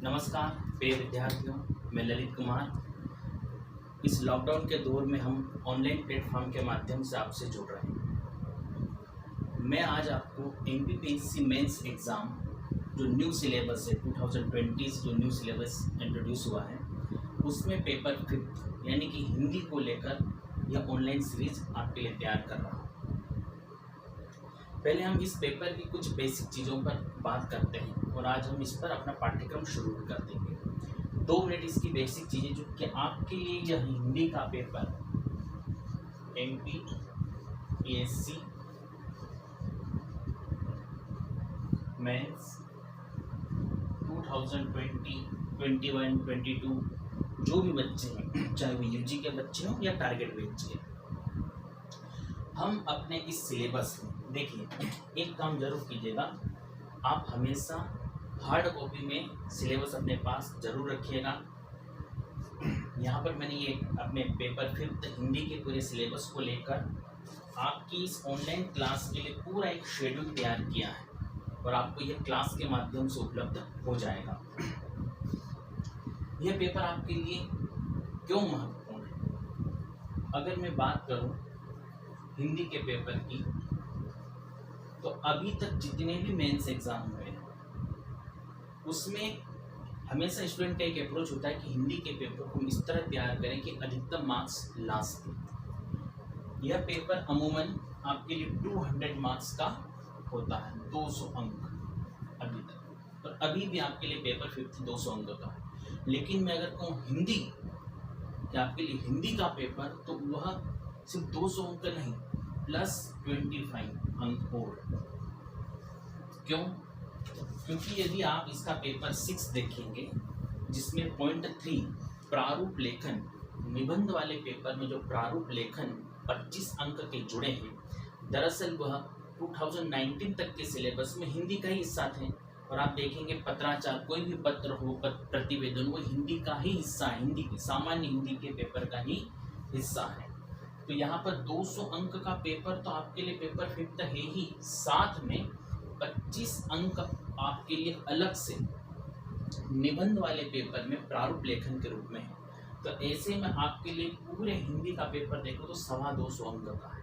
नमस्कार प्रिय विद्यार्थियों, मैं ललित कुमार। इस लॉकडाउन के दौर में हम ऑनलाइन प्लेटफॉर्म के माध्यम से आपसे जुड़ रहे हैं। मैं आज आपको MPPSC मेंस एग्ज़ाम जो न्यू सिलेबस है 2020 जो न्यू सिलेबस इंट्रोड्यूस हुआ है उसमें पेपर 5 यानी कि हिंदी को लेकर यह ऑनलाइन सीरीज आपके लिए तैयार कर रहा हूँ। पहले हम इस पेपर की कुछ बेसिक चीज़ों पर बात करते हैं और आज हम इस पर अपना पाठ्यक्रम शुरू कर देंगे। 2 मिनट इसकी बेसिक चीज़ें जो कि आपके लिए यह हिंदी का पेपर MPPSC मेंस 2020, 21, 22 जो भी बच्चे हैं, चाहे वो यूजी के बच्चे हों या टारगेट बेस्ड के, हम अपने इस सिलेबस में देखिए एक काम जरूर कीजिएगा। आप हमेशा हार्ड कॉपी में सिलेबस अपने पास जरूर रखिएगा। यहाँ पर मैंने ये अपने पेपर 5 हिंदी के पूरे सिलेबस को लेकर आपकी इस ऑनलाइन क्लास के लिए पूरा एक शेड्यूल तैयार किया है और आपको यह क्लास के माध्यम से उपलब्ध हो जाएगा। यह पेपर आपके लिए क्यों महत्वपूर्ण है? अगर मैं बात करूँ हिंदी के पेपर की, तो अभी तक जितने भी मेंस एग्जाम हुए हैं उसमें हमेशा स्टूडेंट का एक अप्रोच होता है कि हिंदी के पेपर को इस तरह तैयार करें कि अधिकतम मार्क्स ला सकें। यह पेपर अमूमन आपके लिए 200 मार्क्स का होता है, 200 अंक अभी तक, और अभी भी आपके लिए पेपर 5 200 अंक का है। लेकिन मैं अगर कहूँ हिंदी कि आपके लिए हिंदी का पेपर, तो वह सिर्फ 200 अंक नहीं प्लस 25 अंक और। क्यों? क्योंकि यदि आप इसका पेपर 6 देखेंगे जिसमें पॉइंट 3 प्रारूप लेखन, निबंध वाले पेपर में जो प्रारूप लेखन 25 अंक के जुड़े हैं, दरअसल वह 2019 तक के सिलेबस में हिंदी का ही हिस्सा थे। और आप देखेंगे पत्राचार, कोई भी पत्र हो, प्रतिवेदन, वो हिंदी का ही हिस्सा है, हिंदी सामान्य हिंदी के पेपर का ही हिस्सा है। तो यहाँ पर 200 अंक का पेपर तो आपके लिए पेपर 5 है ही, साथ में 25 अंक आपके लिए अलग से निबंध वाले पेपर में प्रारूप लेखन के रूप में है। तो ऐसे में आपके लिए पूरे हिंदी का पेपर देखो तो 225 अंक का है।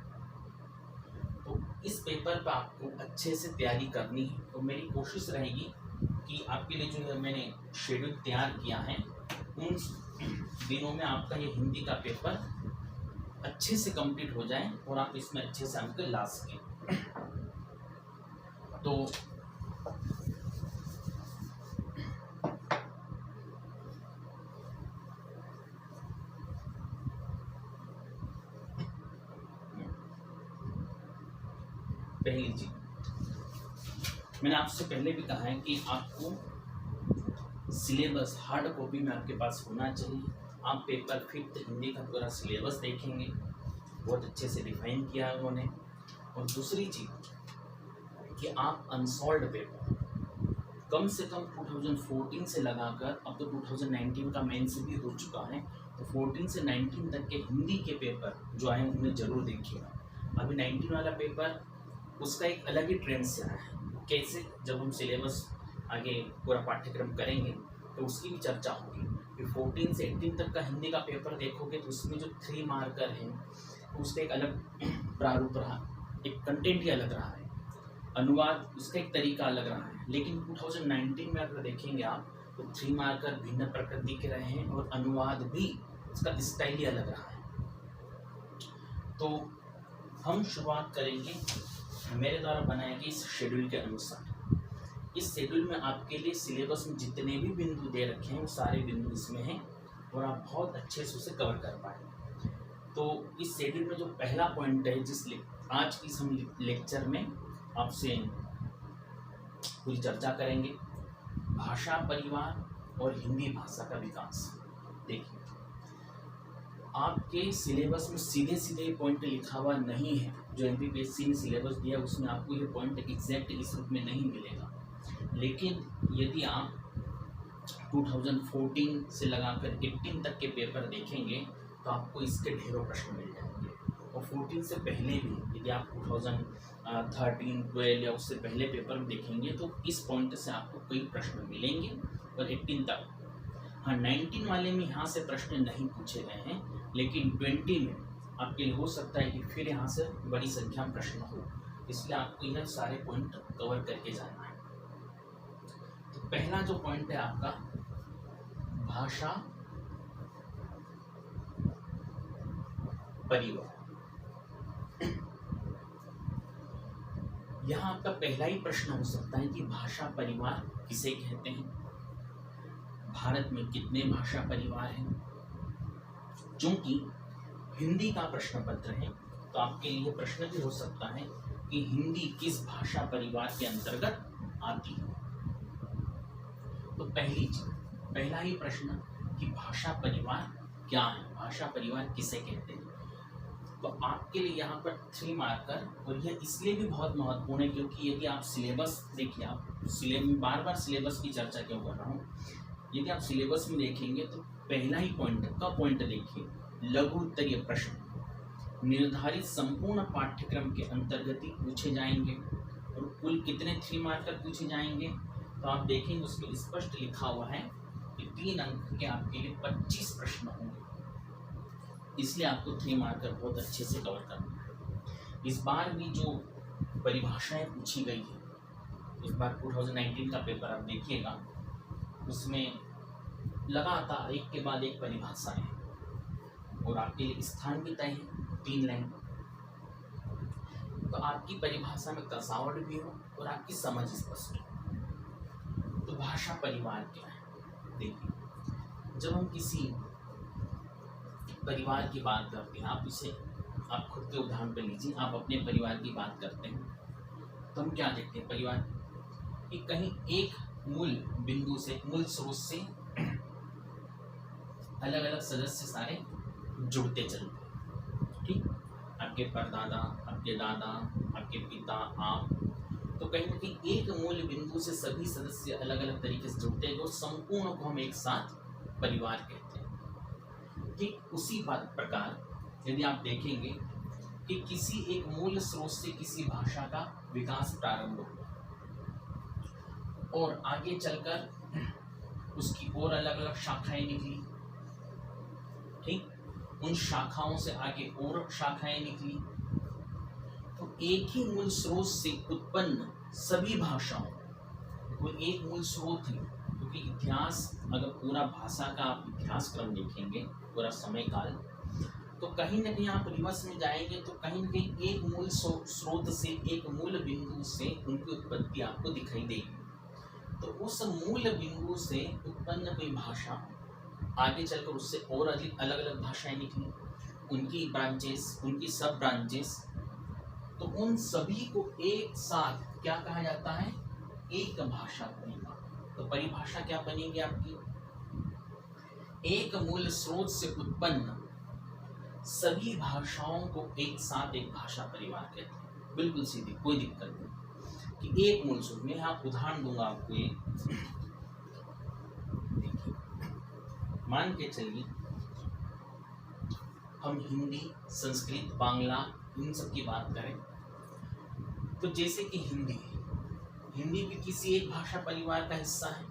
तो इस पेपर पर आपको अच्छे से तैयारी करनी है। तो मेरी कोशिश रहेगी कि आपके लिए जो है मैंने शेड्यूल तैयार किया है, उन दिनों में आपका ये हिंदी का पेपर अच्छे से कंप्लीट हो जाए और आप इसमें अच्छे से अंक ला सकें। तो पहली चीज मैंने आपसे पहले भी कहा है कि आपको सिलेबस हार्ड कॉपी में आपके पास होना चाहिए। आप पेपर 5 हिंदी का पूरा सिलेबस देखेंगे, बहुत अच्छे से डिफाइन किया है उन्होंने। और दूसरी चीज़ कि आप अनसॉल्व्ड पेपर कम से कम 2014 से लगाकर अब तो 2019 का मेंस भी हो चुका है, तो 14 से 19 तक के हिंदी के पेपर जो आए उन्हें ज़रूर देखिएगा। अभी 19 वाला पेपर उसका एक अलग ही ट्रेंड से आया है। कैसे? जब हम सिलेबस आगे पूरा पाठ्यक्रम करेंगे तो उसकी भी चर्चा होगी। फिर 14 से 18 तक का हिंदी का पेपर देखोगे तो उसमें जो 3 मार्कर हैं उसका एक अलग प्रारूप रहा, एक कंटेंट ही अलग रहा है, अनुवाद उसका एक तरीका अलग रहा है। लेकिन 2019 में अगर देखेंगे आप तो 3 मार्कर भिन्न प्रकृति के रहे हैं और अनुवाद भी उसका स्टाइल ही अलग रहा है। तो हम शुरुआत करेंगे मेरे द्वारा बनाए गए इस शेड्यूल के अनुसार। इस शेड्यूल में आपके लिए सिलेबस में जितने भी बिंदु दे रखे हैं वो सारे बिंदु इसमें हैं और आप बहुत अच्छे से उसे कवर कर पाएंगे। तो इस शेड्यूल में जो पहला पॉइंट है, आज की हम लेक्चर में आपसे पूरी चर्चा करेंगे, भाषा परिवार और हिंदी भाषा का विकास। देखिए आपके सिलेबस में सीधे सीधे पॉइंट लिखा हुआ नहीं है। जो MPPSC ने सिलेबस दिया उसमें आपको ये पॉइंट एग्जैक्ट इस रूप में नहीं मिलेगा। लेकिन यदि आप 2014 से लगाकर 18 तक के पेपर देखेंगे तो आपको इसके ढेरों प्रश्न मिल जाएंगे और 14 से पहले भी यदि आप 2013, 12 या उससे पहले पेपर में देखेंगे तो इस पॉइंट से आपको कई प्रश्न मिलेंगे। और 18 तक, हाँ 19 वाले में यहाँ से प्रश्न नहीं पूछे गए हैं, लेकिन 20 में आपके लिए हो सकता है कि फिर यहाँ से बड़ी संख्या में प्रश्न हो, इसलिए आपको यह सारे पॉइंट कवर करके जाना है। तो पहला जो पॉइंट है आपका भाषा परिवार। यहाँ आपका पहला ही प्रश्न हो सकता है कि भाषा परिवार किसे कहते हैं, भारत में कितने भाषा परिवार हैं। चूंकि हिंदी का प्रश्न पत्र है तो आपके लिए प्रश्न भी हो सकता है कि हिंदी किस भाषा परिवार के अंतर्गत आती है। तो पहली चीज, पहला ही प्रश्न कि भाषा परिवार क्या है, भाषा परिवार किसे कहते हैं। तो आपके लिए यहाँ पर 3 मार्कर, और यह इसलिए भी बहुत महत्वपूर्ण है क्योंकि यदि आप सिलेबस देखिए, आप बार बार सिलेबस की चर्चा क्यों कर रहा हूँ, यदि आप सिलेबस में देखेंगे तो पहला ही पॉइंट देखिए, लघु उत्तरीय प्रश्न निर्धारित संपूर्ण पाठ्यक्रम के अंतर्गत ही पूछे जाएंगे और कुल कितने 3 मार्कर पूछे जाएंगे। तो आप देखेंगे उसमें स्पष्ट लिखा हुआ है कि 3 अंक के आपके लिए 25 प्रश्न होंगे, इसलिए आपको 3 मार्कर बहुत अच्छे से कवर करना है। इस बार भी जो परिभाषाएं पूछी गई है, इस बार 2019 का पेपर आप देखिएगा, उसमें लगातार एक के बाद एक परिभाषा है और आपके लिए स्थान भी तय है 3 लाइन। तो आपकी परिभाषा में कसावट भी हो और आपकी समझ स्पष्ट हो। तो भाषा परिवार क्या है, देखिए जब हम किसी परिवार की बात करते हैं, आप खुद के उदाहरण पर लीजिए, आप अपने परिवार की बात करते हैं तो हम क्या देखते हैं, परिवार कि कहीं एक मूल बिंदु से, मूल स्रोत से अलग अलग सदस्य सारे जुड़ते चलते, ठीक। आपके परदादा, आपके दादा, आपके पिता, आप, तो कहीं ना कहीं एक मूल बिंदु से सभी सदस्य अलग अलग तरीके से जुड़ते हैं और संपूर्ण को हम एक साथ परिवार कहते हैं। ठीक उसी प्रकार यदि आप देखेंगे कि किसी एक मूल स्रोत से किसी भाषा का विकास प्रारंभ हुआ और आगे चलकर उसकी और अलग अलग शाखाएं निकली, ठीक, उन शाखाओं से आगे और शाखाएं निकली, तो एक ही मूल स्रोत से उत्पन्न सभी भाषाओं, वो एक मूल स्रोत है। क्योंकि इतिहास, अगर पूरा भाषा का आप इतिहास क्रम देखेंगे, पूरा समय काल, तो कहीं ना कहीं आप रिवर्स में जाएंगे तो कहीं ना कहीं एक मूल स्रोत से, एक मूल बिंदु से उनकी उत्पत्ति आपको दिखाई देगी। तो उस मूल बिंदु से उत्पन्न कोई भाषा आगे चलकर उससे और अधिक अलग अलग भाषाएं निकली, उनकी ब्रांचेस, उनकी सब ब्रांचेस, तो उन सभी को एक साथ क्या कहा जाता है, एक भाषा परिवार। तो परिभाषा क्या बनेगी आपकी, एक मूल स्रोत से उत्पन्न सभी भाषाओं को एक साथ एक भाषा परिवार कहते हैं। बिल्कुल सीधी, कोई दिक्कत नहीं कि एक मूल स्रोत में। आप उदाहरण दूंगा आपको, एक देखिए, मान के चलिए हम हिंदी, संस्कृत, बांग्ला इन सब की बात करें, तो जैसे कि हिंदी भी किसी एक भाषा परिवार का हिस्सा है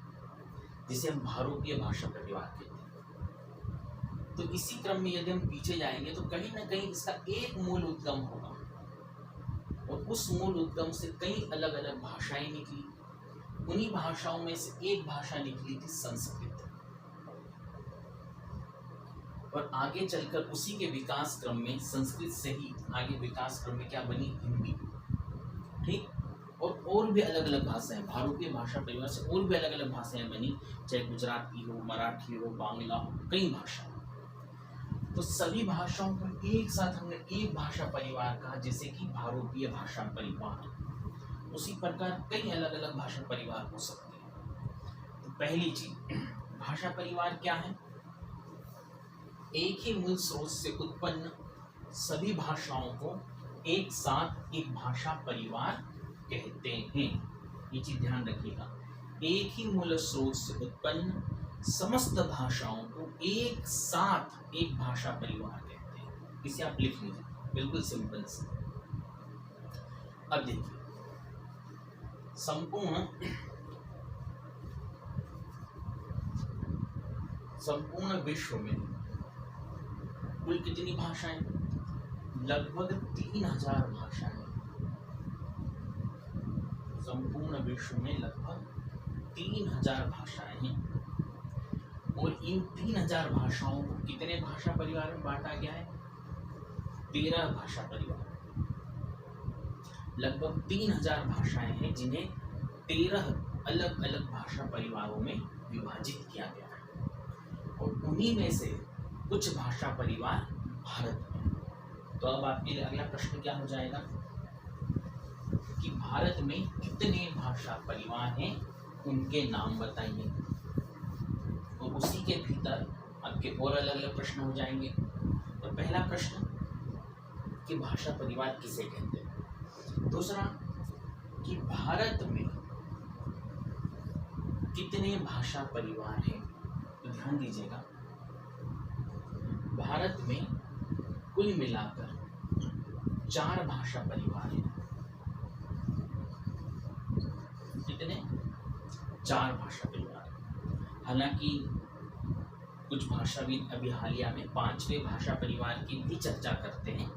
जिसे हम भारतीय भाषा परिवार कहते हैं। तो इसी क्रम में यदि हम पीछे जाएंगे तो कहीं ना कहीं इसका एक मूल उद्गम होगा और उस मूल उद्गम से कई अलग अलग भाषाएं निकली। उन्हीं भाषाओं में से एक भाषा निकली थी संस्कृत, और आगे चलकर उसी के विकास क्रम में संस्कृत से ही आगे विकास क्रम में क्या बनी, हिंदी, ठीक। और भी अलग अलग भाषाएं, भारतीय भाषा परिवार से और भी अलग अलग भाषाएं बनी, चाहे गुजराती हो, मराठी हो, बांग्ला हो, कई भाषा। तो सभी भाषाओं को एक साथ हमने एक भाषा परिवार कहा, जैसे कि भारतीय भाषा परिवार। उसी प्रकार कई अलग अलग भाषा परिवार हो सकते हैं। तो पहली चीज, भाषा परिवार क्या है, एक ही मूल स्रोत से उत्पन्न सभी भाषाओं को एक साथ एक भाषा परिवार कहते हैं। ये चीज ध्यान रखिएगा, एक ही मूल स्रोत से उत्पन्न समस्त भाषाओं को एक साथ एक भाषा परिवार कहते हैं। इसे आप लिख लीजिए, बिल्कुल सिंपल से। अब देखिए, संपूर्ण विश्व में कुल कितनी भाषाएं? लगभग 3000 भाषाएं। संपूर्ण विश्व में लगभग 3000 भाषाएं हैं और इन 3000 भाषाओं को कितने भाषा परिवार में बांटा गया है? 13 भाषा परिवार। लगभग 3000 भाषाएं हैं जिन्हें 13 अलग अलग भाषा परिवारों में विभाजित किया गया है और उन्हीं में से कुछ भाषा परिवार भारत में। तो अब आपके लिए अगला प्रश्न क्या हो जाएगा कि भारत में कितने भाषा परिवार हैं, उनके नाम बताइए। और उसी के भीतर आपके और अलग अलग प्रश्न हो जाएंगे। तो पहला प्रश्न कि भाषा परिवार किसे कहते हैं। दूसरा कि भारत में कितने भाषा परिवार हैं। तो ध्यान दीजिएगा, भारत में कुल मिलाकर 4 भाषा परिवार हैं। कितने? 4 भाषा परिवार। हालांकि कुछ भाषाविद अभी हालिया में 5वें भाषा परिवार की भी चर्चा करते हैं,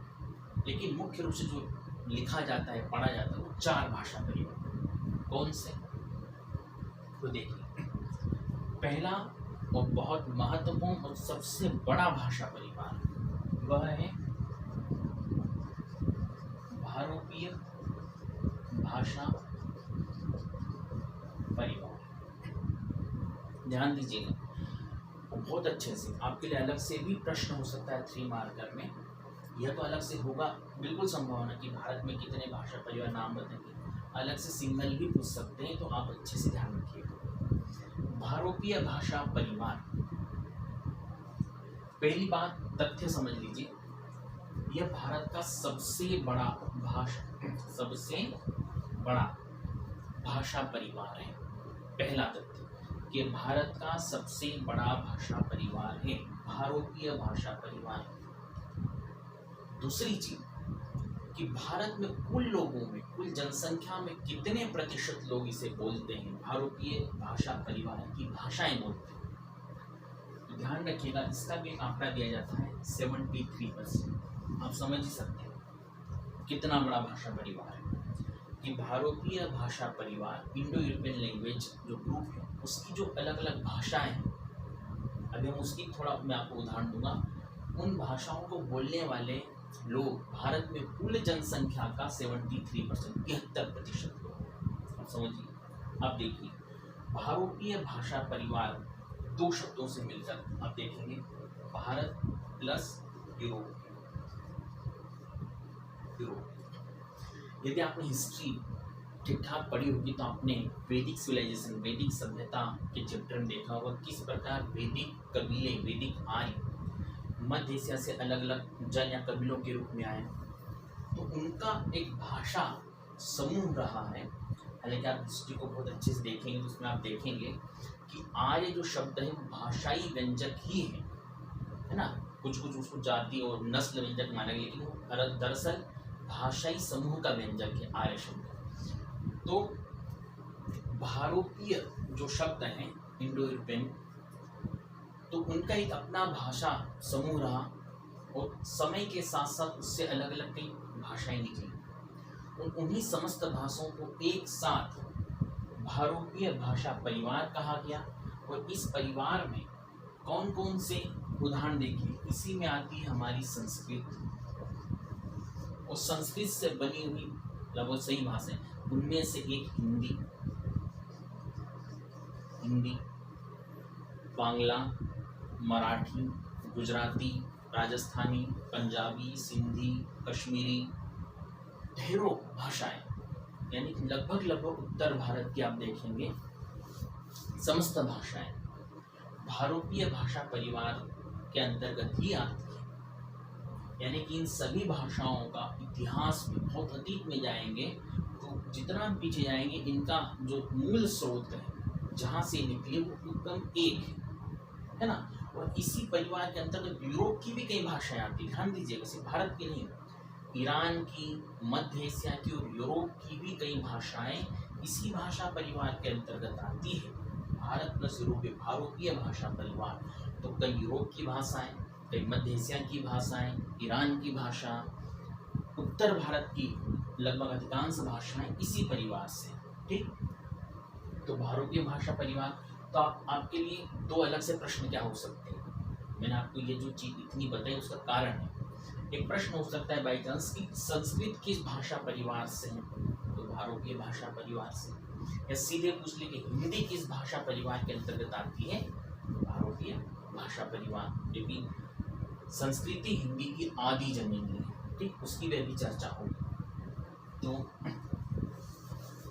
लेकिन मुख्य रूप से जो लिखा जाता है, पढ़ा जाता है, वो 4 भाषा परिवार। कौन से? तो देखिए, पहला और बहुत महत्वपूर्ण और सबसे बड़ा भाषा परिवार वह है भारतीय भाषा परिवार। ध्यान दीजिएगा, बहुत अच्छे से आपके लिए अलग से भी प्रश्न हो सकता है 3 मार्कर में। यह तो अलग से होगा, बिल्कुल संभावना कि भारत में कितने भाषा परिवार नाम बताएंगे। अलग से सिंगल भी पूछ सकते हैं, तो आप अच्छे से ध्यान रखिएगा। भारतीय भाषा परिवार, पहली बात तथ्य समझ लीजिए, यह भारत का सबसे बड़ा भाषा परिवार है। पहला तथ्य कि भारत का सबसे बड़ा भाषा परिवार है भारतीय भाषा परिवार। दूसरी चीज कि भारत में कुल लोगों में, कुल जनसंख्या में कितने प्रतिशत लोग इसे बोलते हैं, भारतीय भाषा परिवार की भाषाएं बोलते हैं। तो ध्यान रखिएगा, इसका भी एक आंकड़ा दिया जाता है 73%। आप समझ ही सकते हैं कितना बड़ा भाषा परिवार है कि भारतीय भाषा परिवार इंडो यूरोपियन लैंग्वेज जो ग्रुप है, उसकी जो अलग अलग भाषाएं हैं, अभी हम उसकी थोड़ा मैं आपको उदाहरण दूंगा। उन भाषाओं को बोलने वाले लोग भारत में कुल जनसंख्या का 73%, 73% लोग। आप समझिए। अब देखिए, भारतीय भाषा परिवार 2 शब्दों से मिलकर आप देखेंगे, भारत प्लस यूरोप। यदि आपने हिस्ट्री ठीक ठाक पढ़ी होगी तो आपने वैदिक सिविलाइजेशन, वैदिक सभ्यता के चैप्टर में देखा होगा किस प्रकार वैदिक कबीले, वैदिक आर्य मध्य एशिया से अलग अलग जन या कबीलों के रूप में आए। तो उनका एक भाषा समूह रहा है। हालांकि आप हिस्ट्री को बहुत अच्छे से देखेंगे तो उसमें आप देखेंगे कि आर्य जो शब्द है वो भाषाई व्यंजक ही है ना। कुछ कुछ उसको जाति और नस्ल व्यंजक माना गया, लेकिन वो दरअसल भाषाई समूह का व्यंजक है आर्य शब्द। तो भारतीय जो शब्द हैं इंडो यूरोपियन, तो उनका एक अपना भाषा समूह रहा और समय के साथ साथ उससे अलग अलग कई भाषाएं निकली और उन्हीं समस्त भाषाओं को एक साथ भारतीय भाषा परिवार कहा गया। और इस परिवार में कौन कौन से उदाहरण देखिए, इसी में आती है हमारी संस्कृत और संस्कृत से बनी हुई लगभग सही भाषाएं, उनमें से एक हिंदी, बांग्ला, मराठी, गुजराती, राजस्थानी, पंजाबी, सिंधी, कश्मीरी, ढेरों भाषाएं, यानी लगभग उत्तर भारत की आप देखेंगे समस्त भाषाएं भारतीय भाषा परिवार के अंतर्गत ही आती है। यानी कि इन सभी भाषाओं का इतिहास में बहुत अतीत में जाएंगे तो जितना पीछे जाएंगे, इनका जो मूल स्रोत है जहाँ से निकले वो एकदम एक है ना। और इसी परिवार के अंतर्गत यूरोप की भी कई भाषाएं आती है, ध्यान दीजिएगा, सिर्फ भारत की नहीं। ईरान की, मध्य एशिया की और यूरोप की भी कई भाषाएं इसी भाषा परिवार के अंतर्गत आती है। भारत प्लस यूरोप, भारतीय भाषा परिवार, तो कई यूरोप की भाषाएं, कई मध्य एशिया की भाषाएं, ईरान की भाषा, उत्तर भारत की लगभग अधिकांश भाषाएं इसी परिवार से। ठीक, तो भारतीय भाषा परिवार। तो आपके लिए दो अलग से प्रश्न क्या हो सकते हैं, मैंने आपको ये जो चीज इतनी बताई उसका कारण है। एक प्रश्न हो सकता है बाई चांस कि संस्कृत किस भाषा परिवार से है, तो भारतीय भाषा परिवार से। या सीधे पूछ ले कि हिंदी किस भाषा परिवार के अंतर्गत आती है, भारतीय भाषा परिवार, लेकिन संस्कृति हिंदी की आदि जमीनी है। ठीक, उसकी वह भी चर्चा होगी। तो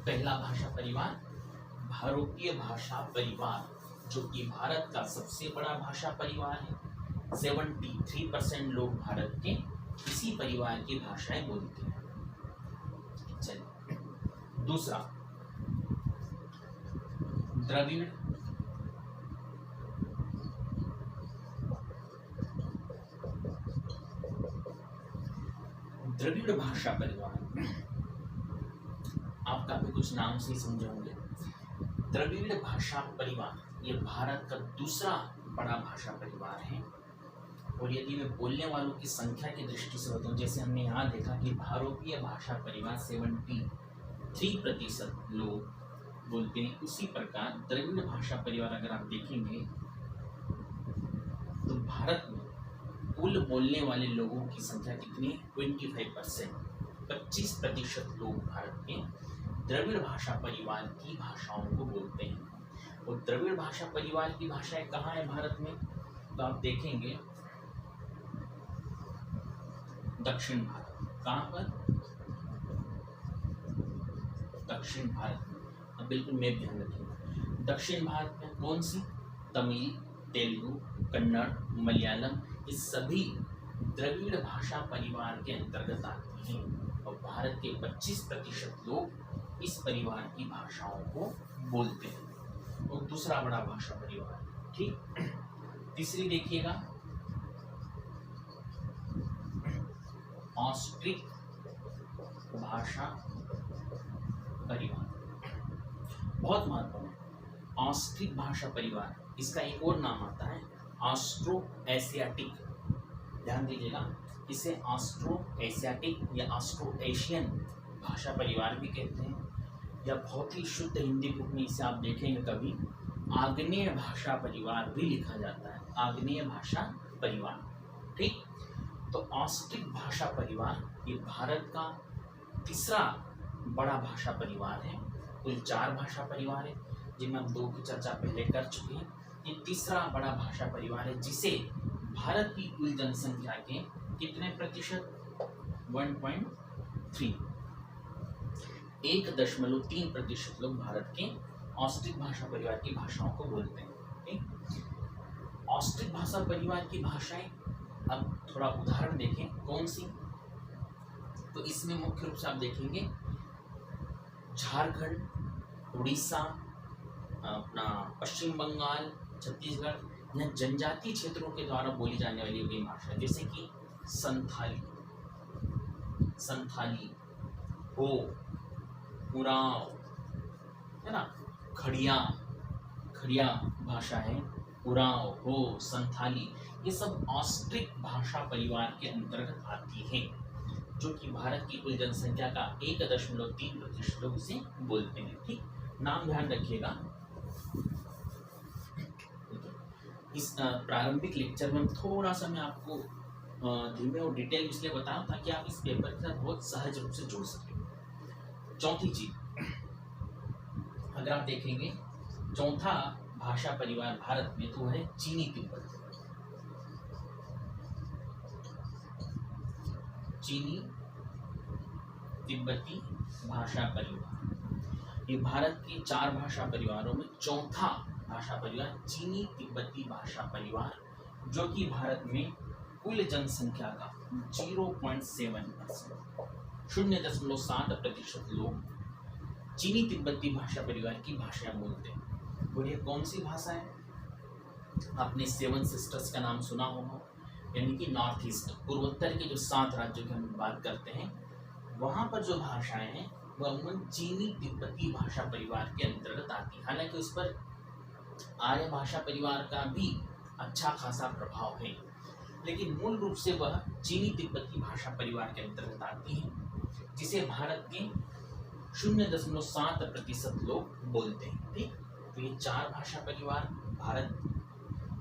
पहला भाषा परिवार भारतीय भाषा परिवार, जो कि भारत का सबसे बड़ा भाषा परिवार है। 73% लोग भारत के इसी परिवार की भाषाएं बोलते हैं। चलिए, दूसरा द्रविड़ द्रविड़ भाषा परिवार। आप काफी कुछ नाम से समझोगे। द्रविड़ भाषा परिवार ये भारत का दूसरा बड़ा भाषा परिवार है। और यदि मैं बोलने वालों की संख्या की दृष्टि से बताऊं, जैसे हमने यहाँ देखा कि भारतीय भाषा परिवार 73% लोग बोलते हैं, उसी प्रकार द्रविड़ भाषा परिवार अगर आप देखेंगे तो भारत में कुल बोलने वाले लोगों की संख्या कितनी, 25% लोग भारत के द्रविड़ भाषा परिवार की भाषाओं को बोलते हैं। और द्रविड़ भाषा परिवार की भाषाएं कहाँ है भारत में, तो आप देखेंगे दक्षिण भारत। कहाँ पर, दक्षिण भारत में। अब बिल्कुल मैं ध्यान रखिएगा, दक्षिण भारत में कौन सी, तमिल, तेलुगु, कन्नड़, मलयालम, ये सभी द्रविड़ भाषा परिवार के अंतर्गत आती हैं। और भारत के 25% लोग इस परिवार की भाषाओं को बोलते हैं। और दूसरा बड़ा भाषा परिवार। ठीक, तीसरी देखिएगा ऑस्ट्रिक भाषा परिवार, बहुत महत्वपूर्ण है। ऑस्ट्रिक भाषा परिवार, इसका एक और नाम आता है ऑस्ट्रो एशियाटिक। ध्यान दीजिएगा, इसे ऑस्ट्रो एशियाटिक या ऑस्ट्रो एशियन भाषा परिवार भी कहते हैं। या बहुत ही शुद्ध हिंदी बुक में इसे आप देखेंगे कभी आग्नेय भाषा परिवार भी लिखा जाता है, आग्नेय भाषा परिवार। ठीक, तो ऑस्ट्रिक भाषा परिवार ये भारत का तीसरा बड़ा भाषा परिवार है। कुल 4 भाषा परिवार है, जिनमें हम 2 की चर्चा पहले कर चुके हैं। ये तीसरा बड़ा भाषा परिवार है, जिसे भारत की कुल जनसंख्या के कितने प्रतिशत, 1.3, 1.3% लोग भारत के ऑस्ट्रिक भाषा परिवार की भाषाओं को बोलते हैं। ऑस्ट्रिक भाषा परिवार की भाषाएं, अब थोड़ा उदाहरण देखें कौन सी, तो इसमें मुख्य रूप से आप देखेंगे झारखंड, उड़ीसा, अपना पश्चिम बंगाल, छत्तीसगढ़, यहाँ जनजातीय क्षेत्रों के द्वारा बोली जाने वाली कई भाषा, जैसे कि संथाली, हो, उरांव, है ना, खड़िया भाषा है, उरांव, हो, संथाली, ये सब ऑस्ट्रिक भाषा परिवार के अंतर्गत आती है, जो कि भारत की कुल जनसंख्या का 1.3% लोग इसे बोलते हैं। ठीक, नाम ध्यान रखिएगा। इस प्रारंभिक लेक्चर में थोड़ा सा मैं आपको धीमे और डिटेल इसलिए बताऊं ताकि आप इस पेपर के साथ बहुत सहज रूप से जुड़ सकें। चौथी चीज, अगर आप देखेंगे चौथा भाषा परिवार भारत में, तो है चीनी तिब्बती। चीनी तिब्बती भाषा परिवार, ये भारत के 4 भाषा परिवारों में चौथा भाषा परिवार चीनी तिब्बती भाषा परिवार, जो कि भारत में कुल जनसंख्या का 0.7%, 0.7% लोग चीनी तिब्बती भाषा परिवार की भाषा बोलते हैं। और ये कौन सी भाषा है, आपने 7 सिस्टर्स का नाम सुना होगा, यानी कि नॉर्थ ईस्ट, पूर्वोत्तर के जो 7 राज्यों की हम बात करते हैं, वहाँ पर जो भाषाएं हैं वह अमूमन चीनी तिब्बती भाषा परिवार के अंतर्गत आती है। हालांकि उस पर आर्य भाषा परिवार का भी अच्छा खासा प्रभाव है, लेकिन मूल रूप से वह चीनी तिब्बती भाषा परिवार के अंतर्गत आती है, जिसे भारत के 0.7% लोग बोलते हैं। ठीक, तो ये 4 भाषा परिवार भारत,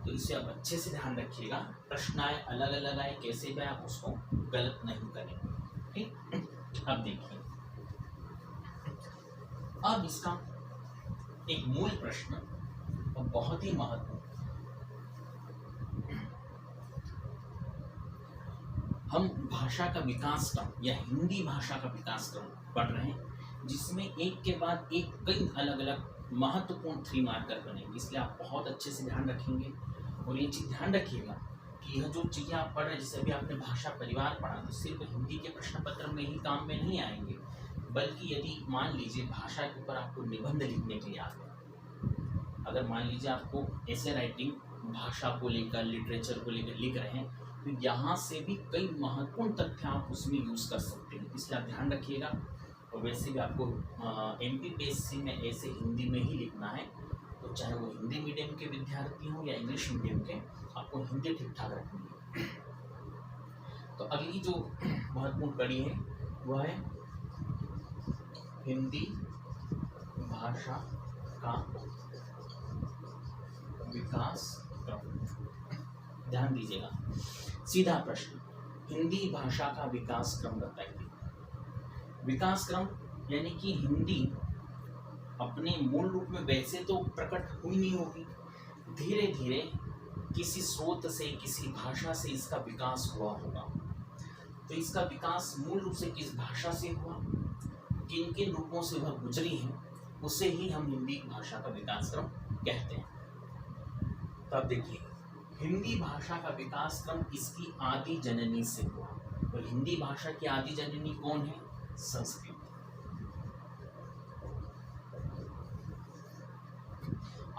तो इसे आप अच्छे से ध्यान रखिएगा। प्रश्न आए, अलग अलग आए, कैसे भी आप उसको गलत नहीं करें। ठीक, अब देखिए, अब इसका एक मूल प्रश्न और बहुत ही महत्वपूर्ण, हम भाषा का विकास क्रम या हिंदी भाषा का विकास क्रम पढ़ रहे हैं, जिसमें एक के बाद एक कई अलग अलग महत्वपूर्ण 3 मार्कर बनेंगे, इसलिए आप बहुत अच्छे से ध्यान रखेंगे। और ये चीज़ ध्यान रखिएगा कि यह जो चीज़ें आप पढ़ रहे हैं, जैसे अभी आपने भाषा परिवार पढ़ा, तो सिर्फ हिंदी के प्रश्न पत्र में ही काम में नहीं आएंगे, बल्कि यदि मान लीजिए भाषा के ऊपर आपको निबंध लिखने के लिए आ गया, अगर मान लीजिए आपको ऐसे राइटिंग भाषा को लेकर, लिटरेचर को लेकर लिख रहे हैं, तो यहाँ से भी कई महत्वपूर्ण तथ्य आप उसमें यूज़ कर सकते हैं, इसलिए आप ध्यान रखिएगा। और वैसे भी आपको MPPSC में ऐसे हिंदी में ही लिखना है, तो चाहे वो हिंदी मीडियम के विद्यार्थी हों या इंग्लिश मीडियम के, आपको हिंदी ठीक ठाक रखनी है। तो अगली जो महत्वपूर्ण कड़ी है वह है हिंदी भाषा का विकास क्रम। ध्यान दीजिएगा, सीधा प्रश्न, हिंदी भाषा का विकास क्रम बताइए। विकास क्रम यानी कि हिंदी अपने मूल रूप में वैसे तो प्रकट हुई नहीं होगी, धीरे धीरे किसी स्रोत से, किसी भाषा से इसका विकास हुआ होगा। तो इसका विकास मूल रूप से किस भाषा से हुआ, किन किन रूपों से वह गुजरी है, उसे ही हम हिंदी भाषा का विकास क्रम कहते हैं। तो अब देखिए, हिंदी भाषा का विकास क्रम इसकी आदि जननी से हुआ। और हिंदी भाषा की आदि जननी कौन है? संस्कृत।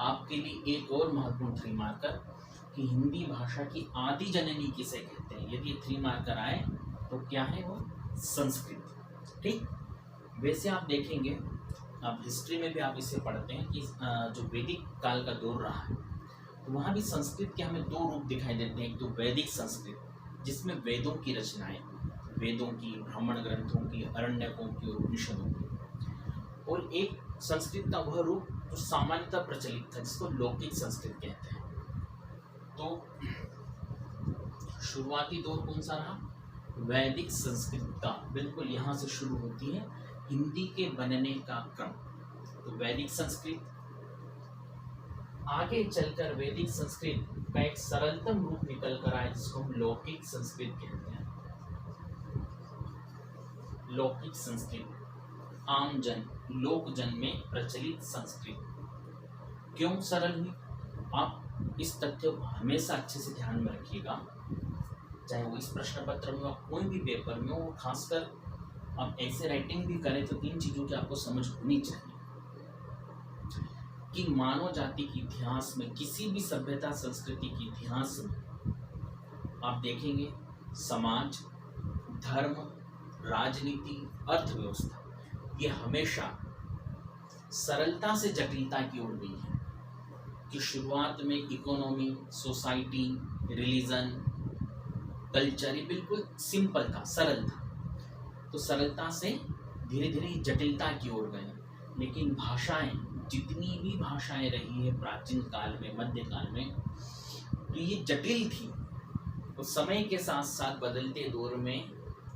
आपके लिए एक और महत्वपूर्ण 3 मार्कर कि हिंदी भाषा की आदि जननी किसे कहते हैं। यदि 3 मार्कर आए तो क्या है वो? संस्कृत। ठीक, वैसे आप देखेंगे, आप हिस्ट्री में भी आप इसे पढ़ते हैं कि जो वैदिक काल का दौर रहा है, तो वहाँ भी संस्कृत के हमें 2 रूप दिखाई देते हैं। एक तो वैदिक संस्कृत, जिसमें वेदों की रचनाएं, वेदों की, ब्राह्मण ग्रंथों की, अरण्यकों की और उपनिषदों की, और एक संस्कृत का वह रूप जो सामान्यतः प्रचलित था, जिसको लौकिक संस्कृत कहते हैं। तो शुरुआती दौर कौन सा रहा? वैदिक संस्कृत का। बिल्कुल यहाँ से शुरू होती है हिंदी के बनने का क्रम। तो वैदिक संस्कृत, आगे चलकर वैदिक संस्कृत का एक सरलतम रूप निकल कर आया, जिसको हम लौकिक संस्कृत कहते हैं। लौकिक संस्कृत, आम जन, लोक जन में प्रचलित संस्कृत। क्यों सरल हुई? आप इस तथ्य को हमेशा अच्छे से ध्यान में रखिएगा, चाहे वो इस प्रश्न पत्र में हो, कोई भी पेपर में हो, खासकर आप ऐसे राइटिंग भी करें तो 3 चीज़ों की आपको समझ होनी चाहिए कि मानव जाति के इतिहास में, किसी भी सभ्यता संस्कृति के इतिहास में आप देखेंगे, समाज, धर्म, राजनीति, अर्थव्यवस्था, ये हमेशा सरलता से जटिलता की ओर गई है। कि शुरुआत में इकोनॉमी, सोसाइटी, रिलीजन, कल्चर, ये बिल्कुल सिंपल था, सरल था। तो सरलता से धीरे धीरे जटिलता की ओर गए। लेकिन भाषाएं, जितनी भी भाषाएं रही है प्राचीन काल में, मध्यकाल में, तो ये जटिल थी। तो समय के साथ साथ बदलते दौर में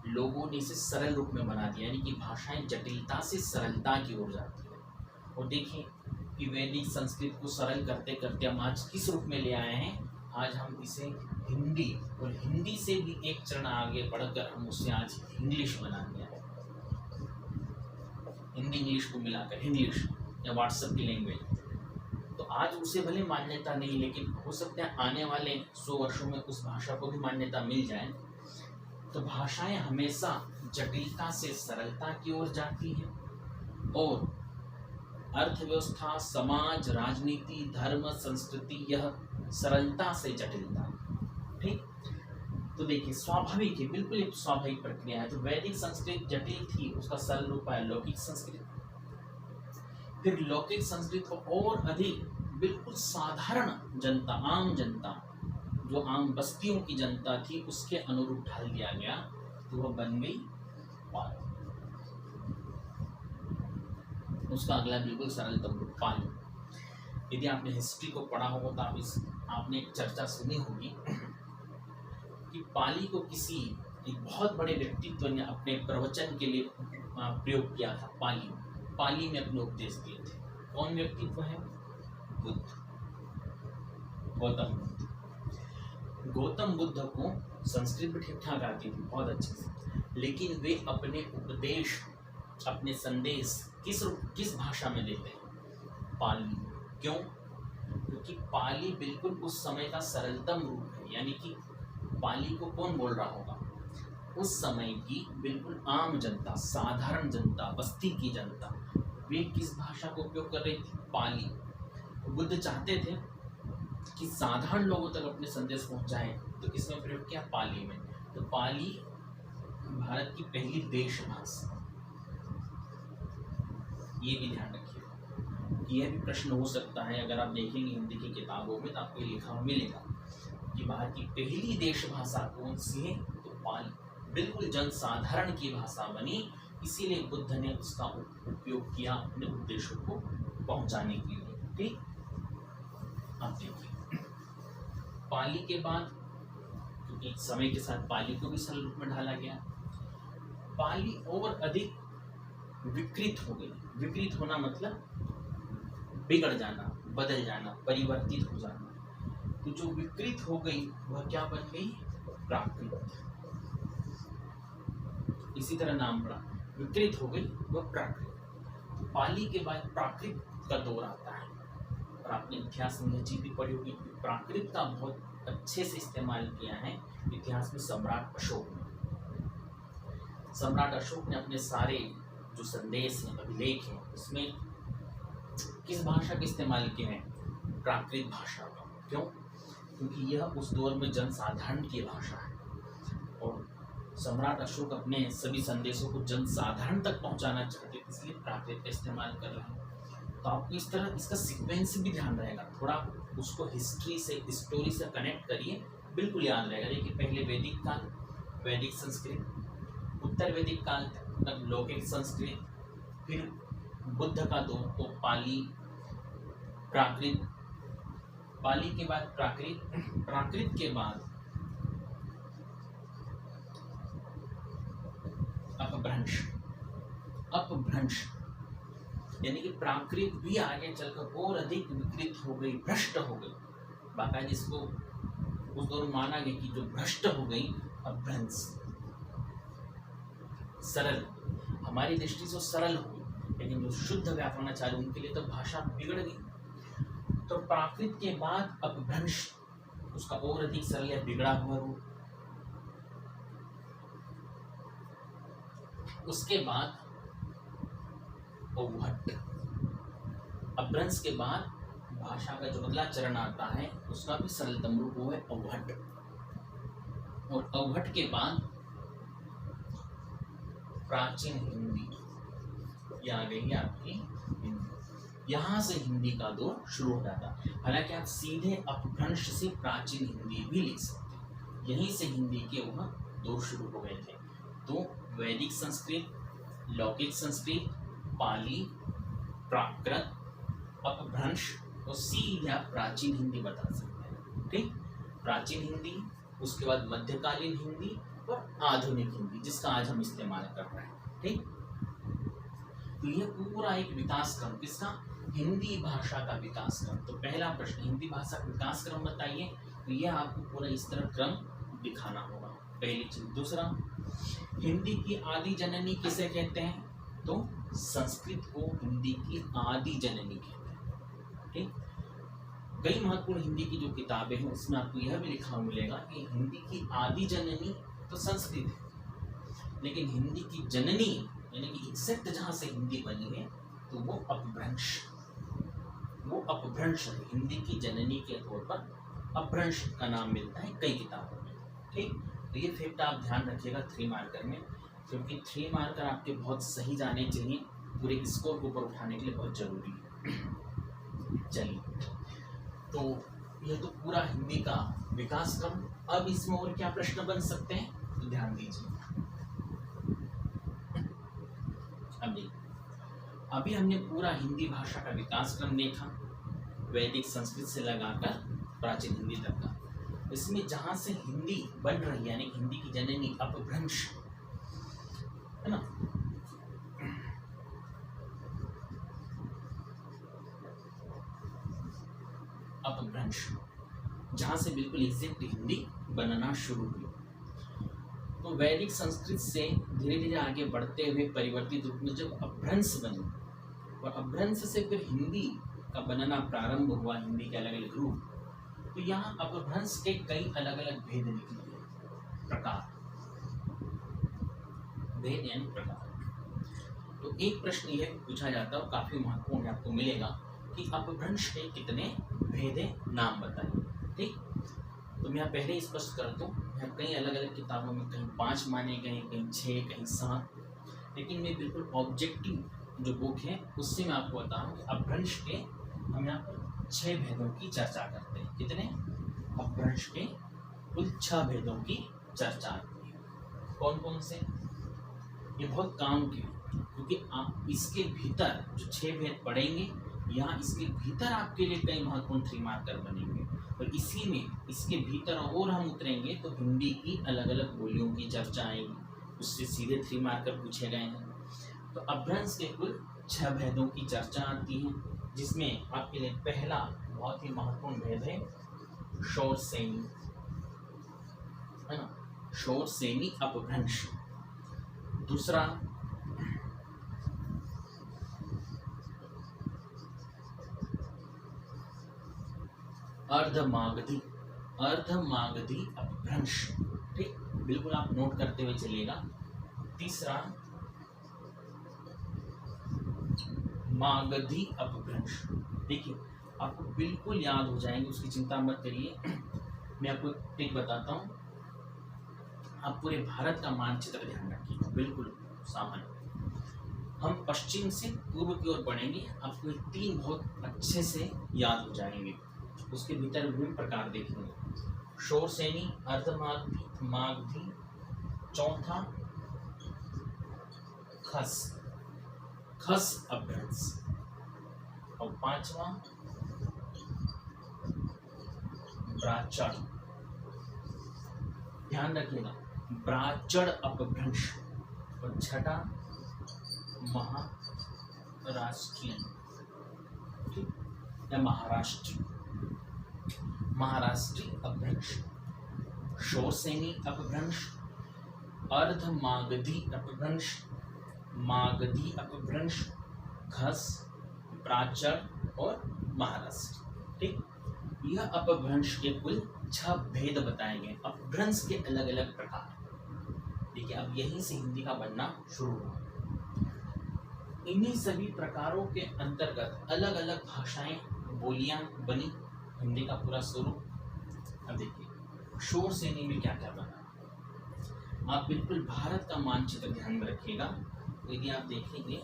लोगों ने इसे सरल रूप में बना दिया, यानी कि भाषाएं जटिलता से सरलता की ओर जाती है। और देखिए कि वैदिक संस्कृत को सरल करते करते हम आज किस रूप में ले आए हैं? आज हम इसे हिंदी, और हिंदी से भी एक चरण आगे बढ़कर हम उसे आज इंग्लिश बना दिया है। हिंदी इंग्लिश को मिलाकर इंग्लिश या व्हाट्सएप की लैंग्वेज। तो आज उसे भले मान्यता नहीं, लेकिन हो सकता है आने वाले 100 वर्षों में उस भाषा को भी मान्यता मिल जाए। तो भाषाएं हमेशा जटिलता से सरलता की ओर जाती हैं, और अर्थव्यवस्था, समाज, राजनीति, धर्म, संस्कृति, यह सरलता से जटिलता। ठीक, तो देखिए स्वाभाविक है, बिल्कुल एक स्वाभाविक प्रक्रिया है। जो वैदिक संस्कृत जटिल थी उसका सरल रूप है लौकिक संस्कृत। फिर लौकिक संस्कृत को और अधिक बिल्कुल साधारण जनता, आम जनता, जो आम बस्तियों की जनता थी उसके अनुरूप ढाल दिया गया, तो वह बन गई पाली। उसका अगला बिल्कुल सरलतम रूप पाली। यदि आपने हिस्ट्री को पढ़ा होगा तो आपने एक चर्चा सुनी होगी कि पाली को किसी एक बहुत बड़े व्यक्तित्व ने अपने प्रवचन के लिए प्रयोग किया था। पाली में अपने उपदेश दिए थे। कौन व्यक्तित्व है? बुद्ध, गौतम बुद्ध। गौतम बुद्ध को संस्कृत भी ठीक ठाक आती थी, बहुत अच्छे से, लेकिन वे अपने उपदेश, अपने संदेश किस भाषा में देते हैं? पाली। क्यों? क्योंकि पाली बिल्कुल उस समय का सरलतम रूप है। यानी कि पाली को कौन बोल रहा होगा? उस समय की बिल्कुल आम जनता, साधारण जनता, बस्ती की जनता। वे किस भाषा को उपयोग कर रही थी? पाली। बुद्ध चाहते थे कि साधारण लोगों तक अपने संदेश पहुंचाएं, तो किसमें प्रयोग किया? पाली में। तो पाली भारत की पहली देश भाषा। ये भी ध्यान रखिए, यह भी प्रश्न हो सकता है। अगर आप देखेंगे हिंदी की किताबों में तो आपको लिखा हुआ मिलेगा कि भारत की पहली देश भाषा कौन सी है? तो पाली। बिल्कुल जनसाधारण की भाषा बनी, इसीलिए बुद्ध ने उसका उपयोग किया अपने उद्देश्यों को पहुंचाने के लिए। ठीक, अब देखिए पाली के बाद, क्योंकि समय के साथ पाली को भी सरल रूप में ढाला गया, पाली और अधिक विकृत हो गई। विकृत होना मतलब बिगड़ जाना, बदल जाना, परिवर्तित हो जाना। तो जो विकृत हो गई वह क्या बन गई? प्राकृत। इसी तरह नाम पड़ा, विकृत हो गई वह प्राकृत। तो पाली के बाद प्राकृत का दौर आता है। और आपने इतिहास में यह चीज भी पढ़ी होगी, प्राकृत का बहुत अच्छे से इस्तेमाल किया है इतिहास में सम्राट अशोक ने। सम्राट अशोक ने अपने सारे जो संदेश हैं, अभिलेख हैं, उसमें किस भाषा का इस्तेमाल किया है? प्राकृत भाषा का। क्यों? क्योंकि यह उस दौर में जनसाधारण की भाषा है और सम्राट अशोक अपने सभी संदेशों को जनसाधारण तक पहुंचाना चाहते थे, इसलिए प्राकृत का इस्तेमाल कर रहे हैं। तो आपको इस तरह इसका सीक्वेंस भी ध्यान रहेगा, थोड़ा उसको हिस्ट्री से, स्टोरी से कनेक्ट करिए, बिल्कुल याद रहेगा। देखिए पहले वैदिक काल, वैदिक संस्कृत, उत्तर वैदिक काल तक लौकिक संस्कृत, फिर बुद्ध का दौर तो पाली, प्राकृत, पाली के बाद प्राकृत, प्राकृत के बाद अपभ्रंश। अपभ्रंश यानी कि प्राकृत भी आगे चलकर और अधिक विकृत हो गई, भ्रष्ट हो गई। बाकायदा जिसको उस दौर माना गया कि जो भ्रष्ट हो गई, अपभ्रंश। सरल, हमारी दृष्टि से सरल हो गई, लेकिन जो शुद्ध व्याकरणाचार्य उनके लिए तो भाषा बिगड़ गई। तो प्राकृत के बाद अपभ्रंश, उसका और अधिक सरल या बिगड़ा हुआ रूप। उसके बाद अवहट। अपभ्रंश के बाद भाषा का जो अगला चरण आता है उसका भी सरलतम रूप वो है अवहट। और अवहट के बाद प्राचीन हिंदी, ये आ गई आपकी हिंदी। यहाँ से हिंदी का दौर शुरू हो जाता है। हालांकि आप सीधे अपभ्रंश से प्राचीन हिंदी भी लिख सकते हैं, यहीं से हिंदी के वह दौर शुरू हो गए थे। तो वैदिक संस्कृत, लौकिक संस्कृत, पाली, प्राकृत, अपभ्रंश और सीधे आप प्राचीन हिंदी बता सकते हैं। ठीक, प्राचीन हिंदी, उसके बाद मध्यकालीन हिंदी और आधुनिक हिंदी, जिसका आज हम इस्तेमाल कर रहे हैं। ठीक, तो यह पूरा एक विकास क्रम, किसका? हिंदी भाषा का विकास क्रम। तो पहला प्रश्न, हिंदी भाषा का विकास क्रम बताइए। तो यह आपको पूरा इस तरह क्रम दिखाना होगा, पहली चीज। दूसरा, हिंदी की आदि जननी किसे कहते हैं? तो संस्कृत को हिंदी की आदि जननी कहते हैं। ठीक, कई महत्वपूर्ण हिंदी की जो किताबें हैं उसमें आपको यह भी लिखा मिलेगा कि हिंदी की आदि जननी तो संस्कृत है, लेकिन हिंदी की जननी यानी कि एग्जैक्ट जहां से हिंदी बनी है तो वो अपभ्रंश, वो अपभ्रंश है। हिंदी की जननी के तौर पर अपभ्रंश का नाम मिलता है कई किताबों में। ठीक, तो ये फैक्ट आप ध्यान रखिएगा 3 मार्कर में, क्योंकि 3 मार्कर आपके बहुत सही जाने चाहिए, पूरे स्कोर को ऊपर उठाने के लिए बहुत जरूरी है। चलिए, तो ये तो पूरा हिंदी का विकास क्रम। अब इसमें और क्या प्रश्न बन सकते हैं, तो ध्यान दीजिए। अब देखिए, अभी हमने पूरा हिंदी भाषा का विकास क्रम देखा, वैदिक संस्कृत से लगाकर प्राचीन हिंदी तक का। इसमें जहां से हिंदी बन रही है, यानी हिंदी की जननी अपभ्रंश है ना, अपभ्रंश, जहां से बिल्कुल एग्जैक्ट हिंदी बनना शुरू हुई। तो वैदिक संस्कृत से धीरे धीरे आगे बढ़ते हुए परिवर्तित रूप में जब अपभ्रंश बनी, और अपभ्रंश से फिर हिंदी का बनना प्रारंभ हुआ, हिंदी के अलग अलग रूप, तो यहाँ अपभ्रंश के कई अलग अलग भेद निकले, प्रकार, भेद यानी प्रकार। तो एक प्रश्न यह पूछा जाता है, काफी महत्वपूर्ण आपको मिलेगा, कि अपभ्रंश के कितने भेद हैं, नाम बताइए। ठीक, तो मैं पहले ही स्पष्ट कर दूं, यहाँ कई अलग अलग किताबों में कहीं 5 माने गए, कहीं 6, कहीं 7, लेकिन मैं बिल्कुल ऑब्जेक्टिव जो बुक है उससे मैं आपको बता रहा हूँ कि अपभ्रंश के हम यहाँ पर 6 भेदों की चर्चा करते हैं। कितने? अपभ्रंश के कुल 6 भेदों की चर्चा आती है। कौन कौन से? ये बहुत काम के, क्योंकि आप इसके भीतर जो 6 भेद पढ़ेंगे, यहाँ इसके भीतर आपके लिए कई महत्वपूर्ण 3 मार्कर बनेंगे, और इसी में इसके भीतर और हम उतरेंगे तो हिंदी की अलग अलग बोलियों की चर्चा आएगी, उससे सीधे 3 मार्कर पूछे गए हैं। तो अपभ्रंश के कुल 6 भेदों की चर्चा आती है, जिसमें आपके लिए पहला बहुत ही महत्वपूर्ण भेद है शोर सेनी, है ना, शोर सेनी अपभ्रंश। दूसरा अर्धमागधी, अर्धमागधी अपभ्रंश। ठीक, बिल्कुल आप नोट करते हुए चलिएगा। तीसरा मागधी अपभ्रंश। देखिए, आपको बिल्कुल याद हो जाएंगे, उसकी चिंता मत करिए। मैं आपको एक ट्रिक बताता हूँ, आप पूरे भारत का मानचित्र ध्यान रखिए, बिल्कुल सामान्य। हम पश्चिम से पूर्व की ओर बढ़ेंगे, आपको ये 3 बहुत अच्छे से याद हो जाएंगे। उसके भीतर विभिन्न प्रकार देखेंगे, शोर सेनी, अर्धमागधी, मागधी, चौथा खस, खस अपभ्रंश, और 5वां ब्राचड़। ध्यान रखिएगा, ब्राचड़ अपभ्रंश। और 6ठा महाराष्ट्रीय, ठीक, या महाराष्ट्र, महाराष्ट्री अपभ्रंश, शोर सेनी अपभ्रंश, अर्धमागधी अपभ्रंश, मागधी अपभ्रंश, खस, प्राचर और महाराष्ट्र। ठीक, यह अपभ्रंश के कुल 6 भेद बताए गए, अपभ्रंश के अलग अलग प्रकार। देखिए, अब यहीं से हिंदी का बनना शुरू हुआ। इन्हीं सभी प्रकारों के अंतर्गत अलग अलग भाषाएं, बोलियां बनी, हिंदी का पूरा स्वरूप। अब देखिए, शोर सेनी में क्या क्या बना। आप बिल्कुल भारत का मानचित्र ध्यान में रखिएगा। यदि आप देखेंगे,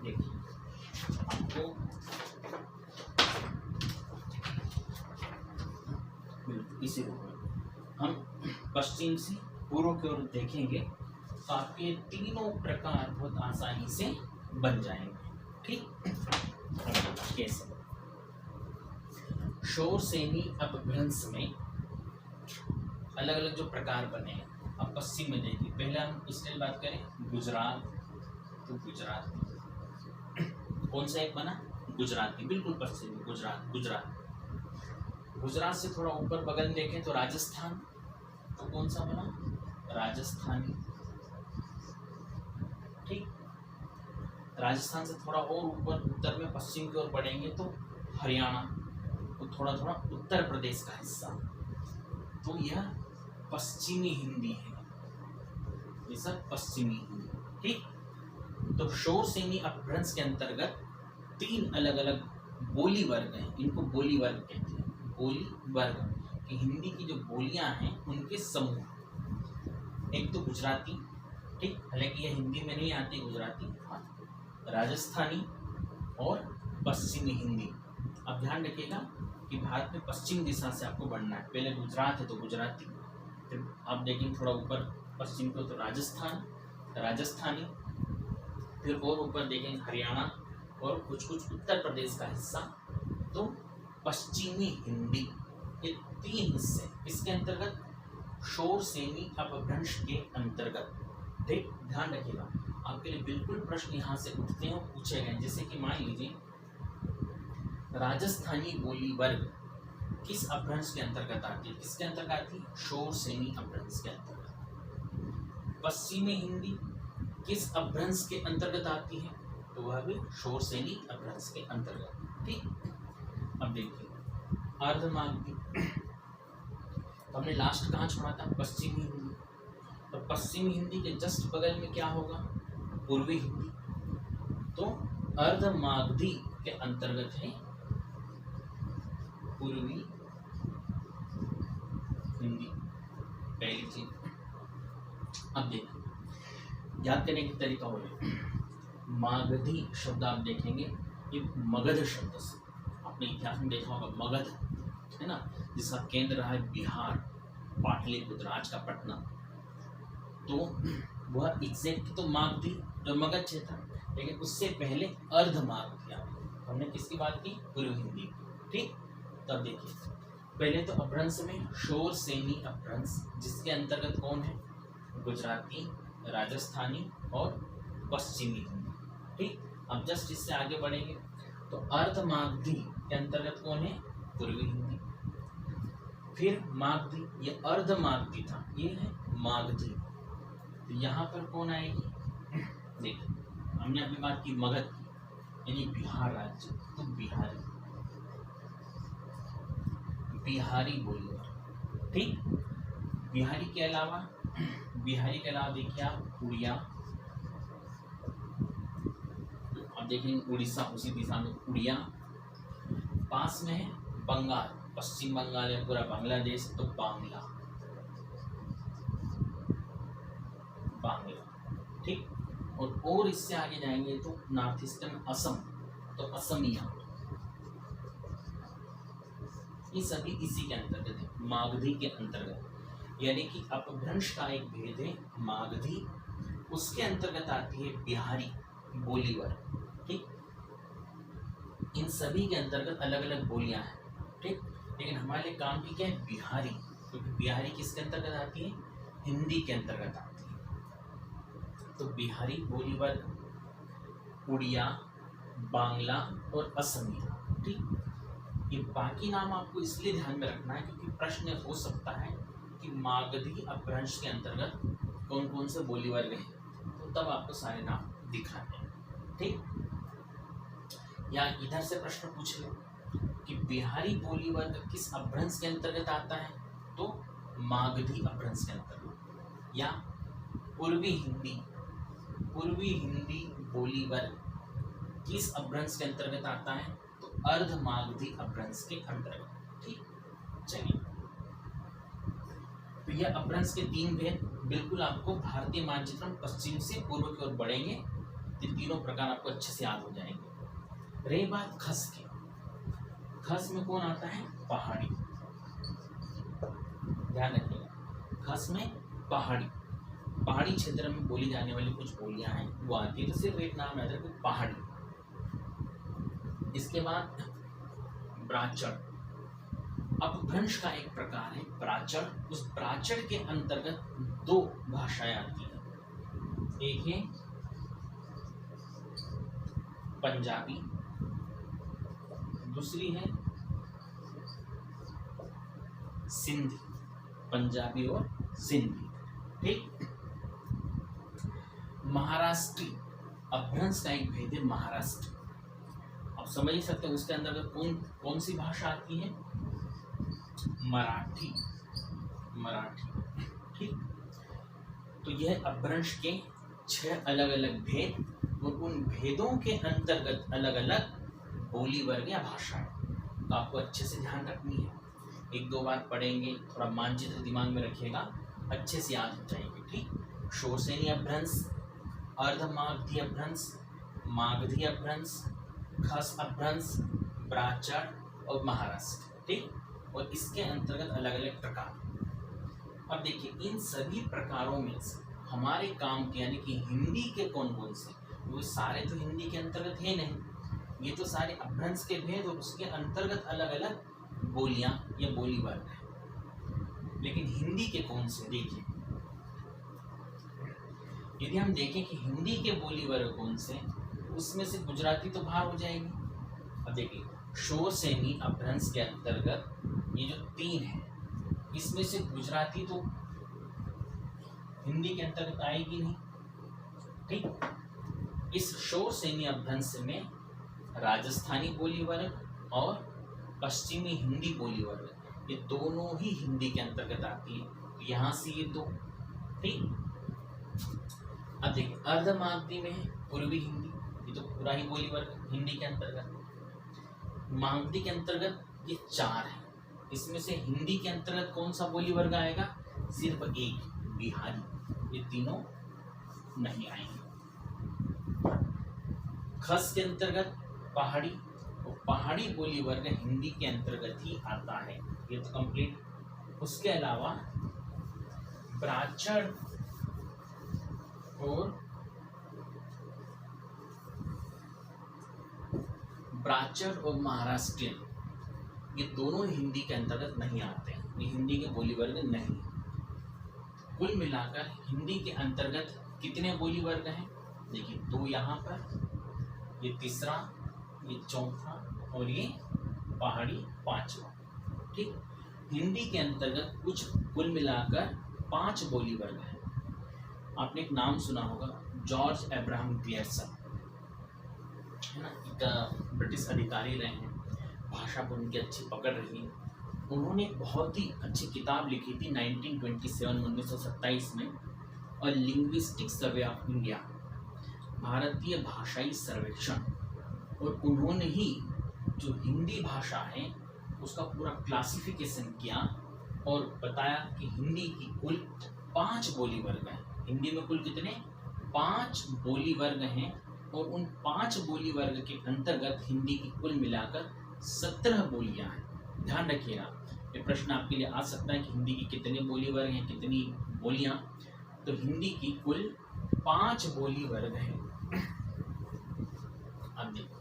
देखिए आपको इसी हम पश्चिम से पूर्व की ओर देखेंगे तो आपके तीनों प्रकार बहुत आसानी से बन जाएंगे। ठीक, कैसे? शोर सेनी अपभ्रंश में अलग अलग जो प्रकार बने हैं, अब पश्चिम में देखिए। पहले हम इसके बात करें गुजरात, तो गुजरात कौन सा एक बना? गुजराती, बिल्कुल पश्चिम में गुजरात। गुजरात गुजरात से थोड़ा ऊपर बगल में देखें तो राजस्थान, तो कौन सा बना? राजस्थानी। ठीक, राजस्थान से थोड़ा और ऊपर उत्तर में पश्चिम की ओर बढ़ेंगे तो हरियाणा, तो थोड़ा थोड़ा उत्तर प्रदेश का हिस्सा, तो यह पश्चिमी हिंदी है, ये सब पश्चिमी हिंदी। ठीक, तो शोर सेनी अपभ्रंश के अंतर्गत 3 अलग अलग बोली वर्ग हैं, इनको बोली वर्ग कहते हैं। बोली वर्ग कि हिंदी की जो बोलियां हैं उनके समूह, एक तो गुजराती, ठीक, हालांकि यह हिंदी में नहीं आती गुजराती, हाँ, राजस्थानी और पश्चिमी हिंदी। अब ध्यान रखिएगा कि भारत में पश्चिम दिशा से आपको बढ़ना है, पहले गुजरात है तो गुजराती, फिर आप देखेंगे थोड़ा ऊपर पश्चिम को तो राजस्थान, राजस्थानी, फिर और ऊपर देखेंगे हरियाणा और कुछ कुछ उत्तर प्रदेश का हिस्सा, तो पश्चिमी हिंदी। ये 3 हिस्से इसके अंतर्गत शोर सेनी अपभ्रंश के अंतर्गत, ठीक, ध्यान रखिएगा। आपके लिए बिल्कुल प्रश्न यहाँ से उठते हैं और पूछे गए, जैसे कि मान लीजिए राजस्थानी बोली वर्ग किस अपभ्रंश के अंतर्गत आती है, किसके अंतर्गत आती है, शोर सेनी अपभ्रंश के अंतर्गत। पश्चिमी हिंदी किस अपभ्रंश के अंतर्गत आती है, तो वह भी शोर सेनी अपभ्रंश के अंतर्गत, ठीक। अब देखिए अर्धमागधी, तो हमने लास्ट कहाँ छोड़ा था, पश्चिमी हिंदी, तो पश्चिमी हिंदी के जस्ट बगल में क्या होगा, पूर्वी हिंदी, तो अर्धमागधी के अंतर्गत है पूर्वी हिंदी, पहली चीज। अब देखिए याद करने की तरीका हो गया, मागधी शब्द आप देखेंगे ये मगध शब्द से, आपने इतिहास में देखा होगा मगध है ना, जिसका केंद्र रहा है बिहार, पाटलिपुत्र आज का पटना, तो वह एग्जैक्ट तो मागधी जो मगध क्षेत्र था, लेकिन उससे पहले अर्धमागधी हमने किसकी बात की, पूर्व हिंदी, ठीक। तब देखिए पहले तो अपभ्रंश में शोर सेनी अपभ्रंश, जिसके अंतर्गत कौन है, गुजराती, राजस्थानी और पश्चिमी हिंदी, ठीक। अब जस्ट इससे आगे बढ़ेंगे तो अर्धमागधी के अंतर्गत कौन है, पूर्वी हिंदी, फिर मागधी, ये अर्धमागधी था, ये है मागधी, तो यहाँ पर कौन आएगी, देखिए हमने अभी बात की मगध की, यानी बिहार राज्य, तो बिहारी, बिहारी बोलिए, ठीक। बिहारी के अलावा देखिए आप उड़िया, अब देखेंगे उड़ीसा उसी दिशा में उड़िया, पास में है बंगाल, पश्चिम बंगाल है पूरा बांग्लादेश, तो बांग्ला, ठीक। और इससे आगे जाएंगे तो नॉर्थ ईस्टर्न असम, तो असमिया, ये सभी इसी के अंतर्गत है, मागधी के अंतर्गत, यानी कि अपभ्रंश का एक भेद है मागधी, उसके अंतर्गत आती है बिहारी बोली वर्ग, ठीक। इन सभी के अंतर्गत अलग अलग बोलियां हैं, ठीक, लेकिन हमारे काम की क्या है, बिहारी, क्योंकि बिहारी किसके अंतर्गत आती है, हिंदी के अंतर्गत आती है, तो बिहारी बोली वर्ग, उड़िया, बांग्ला और असमिया, ठीक। ये बाकी नाम आपको इसलिए ध्यान में रखना है क्योंकि प्रश्न हो सकता है कि मागधी अपभ्रंश के अंतर्गत कौन कौन से बोली वर्ग हैं, तो तब आपको सारे नाम दिखाने हैं, ठीक। या इधर से प्रश्न पूछ ले कि बिहारी बोली वर्ग किस अपभ्रंश के अंतर्गत आता है, तो मागधी अपभ्रंश के अंतर्गत, या पूर्वी हिंदी बोली वर्ग किस अपभ्रंश के अंतर्गत आता है, तो अर्धमागधी अपभ्रंश के अंतर्गत, ठीक। चलिए तो यह अपभ्रंश के 3 भेद बिल्कुल आपको भारतीय मानचित्र में पश्चिम से पूर्व की ओर बढ़ेंगे, ये तीनों प्रकार आपको अच्छे से याद हो जाएंगे। रही बात खस की, खस में कौन आता है, पहाड़ी, ध्यान रखिएगा, खस में पहाड़ी क्षेत्र में बोली जाने वाली कुछ बोलियां हैं वो आती है, तो सिर्फ एक नाम याद रखो, पहाड़ी। इसके बाद ब्राचड़, अपभ्रंश का एक प्रकार है ब्राचड़, उस ब्राचड़ के अंतर्गत 2 भाषाएं आती हैं, एक है पंजाबी, दूसरी है सिंधी, पंजाबी और सिंधी, ठीक। महाराष्ट्री अपभ्रंश का एक भेद है महाराष्ट्र, आप समझ ही सकते हैं उसके अंतर्गत कौन सी भाषा आती है, मराठी, ठीक। तो यह अपभ्रंश के 6 अलग अलग भेद, और उन भेदों के अंतर्गत अलग अलग बोली वर्ग या भाषाएं, तो आपको अच्छे से ध्यान रखनी है। एक दो बार पढ़ेंगे, थोड़ा मानचित्र दिमाग में रखिएगा, अच्छे से याद हो जाएंगे। ठीक, शोरसेनी अपभ्रंश, अर्धमागधी अपभ्रंश, मागधी अपभ्रंश, खस अपभ्रंश, प्राचर और महाराष्ट्र। ठीक, और इसके अंतर्गत अलग अलग प्रकार। अब देखिए इन सभी प्रकारों में से हमारे काम के यानी कि हिंदी के कौन कौन से, वो सारे तो हिंदी के अंतर्गत है नहीं, ये तो सारे अपभ्रंश के भेद और उसके अंतर्गत अलग अलग बोलियां या बोली वर्ग है। लेकिन हिंदी के कौन से, देखिए यदि हम देखें कि हिंदी के बोली वर्ग कौन से, उसमें से गुजराती तो बाहर हो जाएगी। अब देखिए शोरसेनी अपभ्रंश के अंतर्गत ये जो 3 है, इसमें से गुजराती तो हिंदी के अंतर्गत आएगी नहीं। ठीक, इस शोरसेनी अपभ्रंश में राजस्थानी बोली वर्ग और पश्चिमी हिंदी बोली वर्ग, ये दोनों ही हिंदी के अंतर्गत आती है। तो यहाँ से ये दो। ठीक, अब देखिए अर्धमागधी में है पूर्वी हिंदी, ये तो पूरा ही बोली वर्ग हिंदी के अंतर्गत। मागधी के अंतर्गत ये 4 है, इसमें से हिंदी के अंतर्गत कौन सा बोली वर्ग आएगा, सिर्फ एक, बिहारी, ये तीनों नहीं आएंगे। खस के अंतर्गत पहाड़ी, और पहाड़ी बोली वर्ग हिंदी के अंतर्गत ही आता है, ये तो कंप्लीट। उसके अलावा प्राचर और महाराष्ट्रियन, ये दोनों हिंदी के अंतर्गत नहीं आते हैं, ये हिंदी के बोली वर्ग नहीं। कुल मिलाकर हिंदी के अंतर्गत कितने बोली वर्ग हैं, देखिए 2 यहाँ पर, ये तीसरा, ये चौथा और ये पहाड़ी 5वां। ठीक, हिंदी के अंतर्गत कुछ कुल मिलाकर 5 बोली वर्ग हैं। आपने एक नाम सुना होगा, जॉर्ज अब्राहम ग्लेयरसन, है ना, एक ब्रिटिश अधिकारी रहे हैं, भाषा पर उनकी अच्छी पकड़ रही है। उन्होंने एक बहुत ही अच्छी किताब लिखी थी 1927 में, और लिंग्विस्टिक सर्वे ऑफ इंडिया, भारतीय भाषाई सर्वेक्षण। और उन्होंने ही जो हिंदी भाषा है उसका पूरा क्लासिफिकेशन किया और बताया कि हिंदी की कुल 5 बोली वर्ग हैं। हिंदी में कुल कितने, 5 बोली वर्ग हैं, और उन 5 बोली वर्ग के अंतर्गत हिंदी की कुल मिलाकर 17 बोलियां हैं। ध्यान रखिएगा, ये प्रश्न आपके लिए आ सकता है कि हिंदी की कितने बोली वर्ग हैं, कितनी बोलियां। तो हिंदी की कुल 5 बोली वर्ग हैं। अब देखो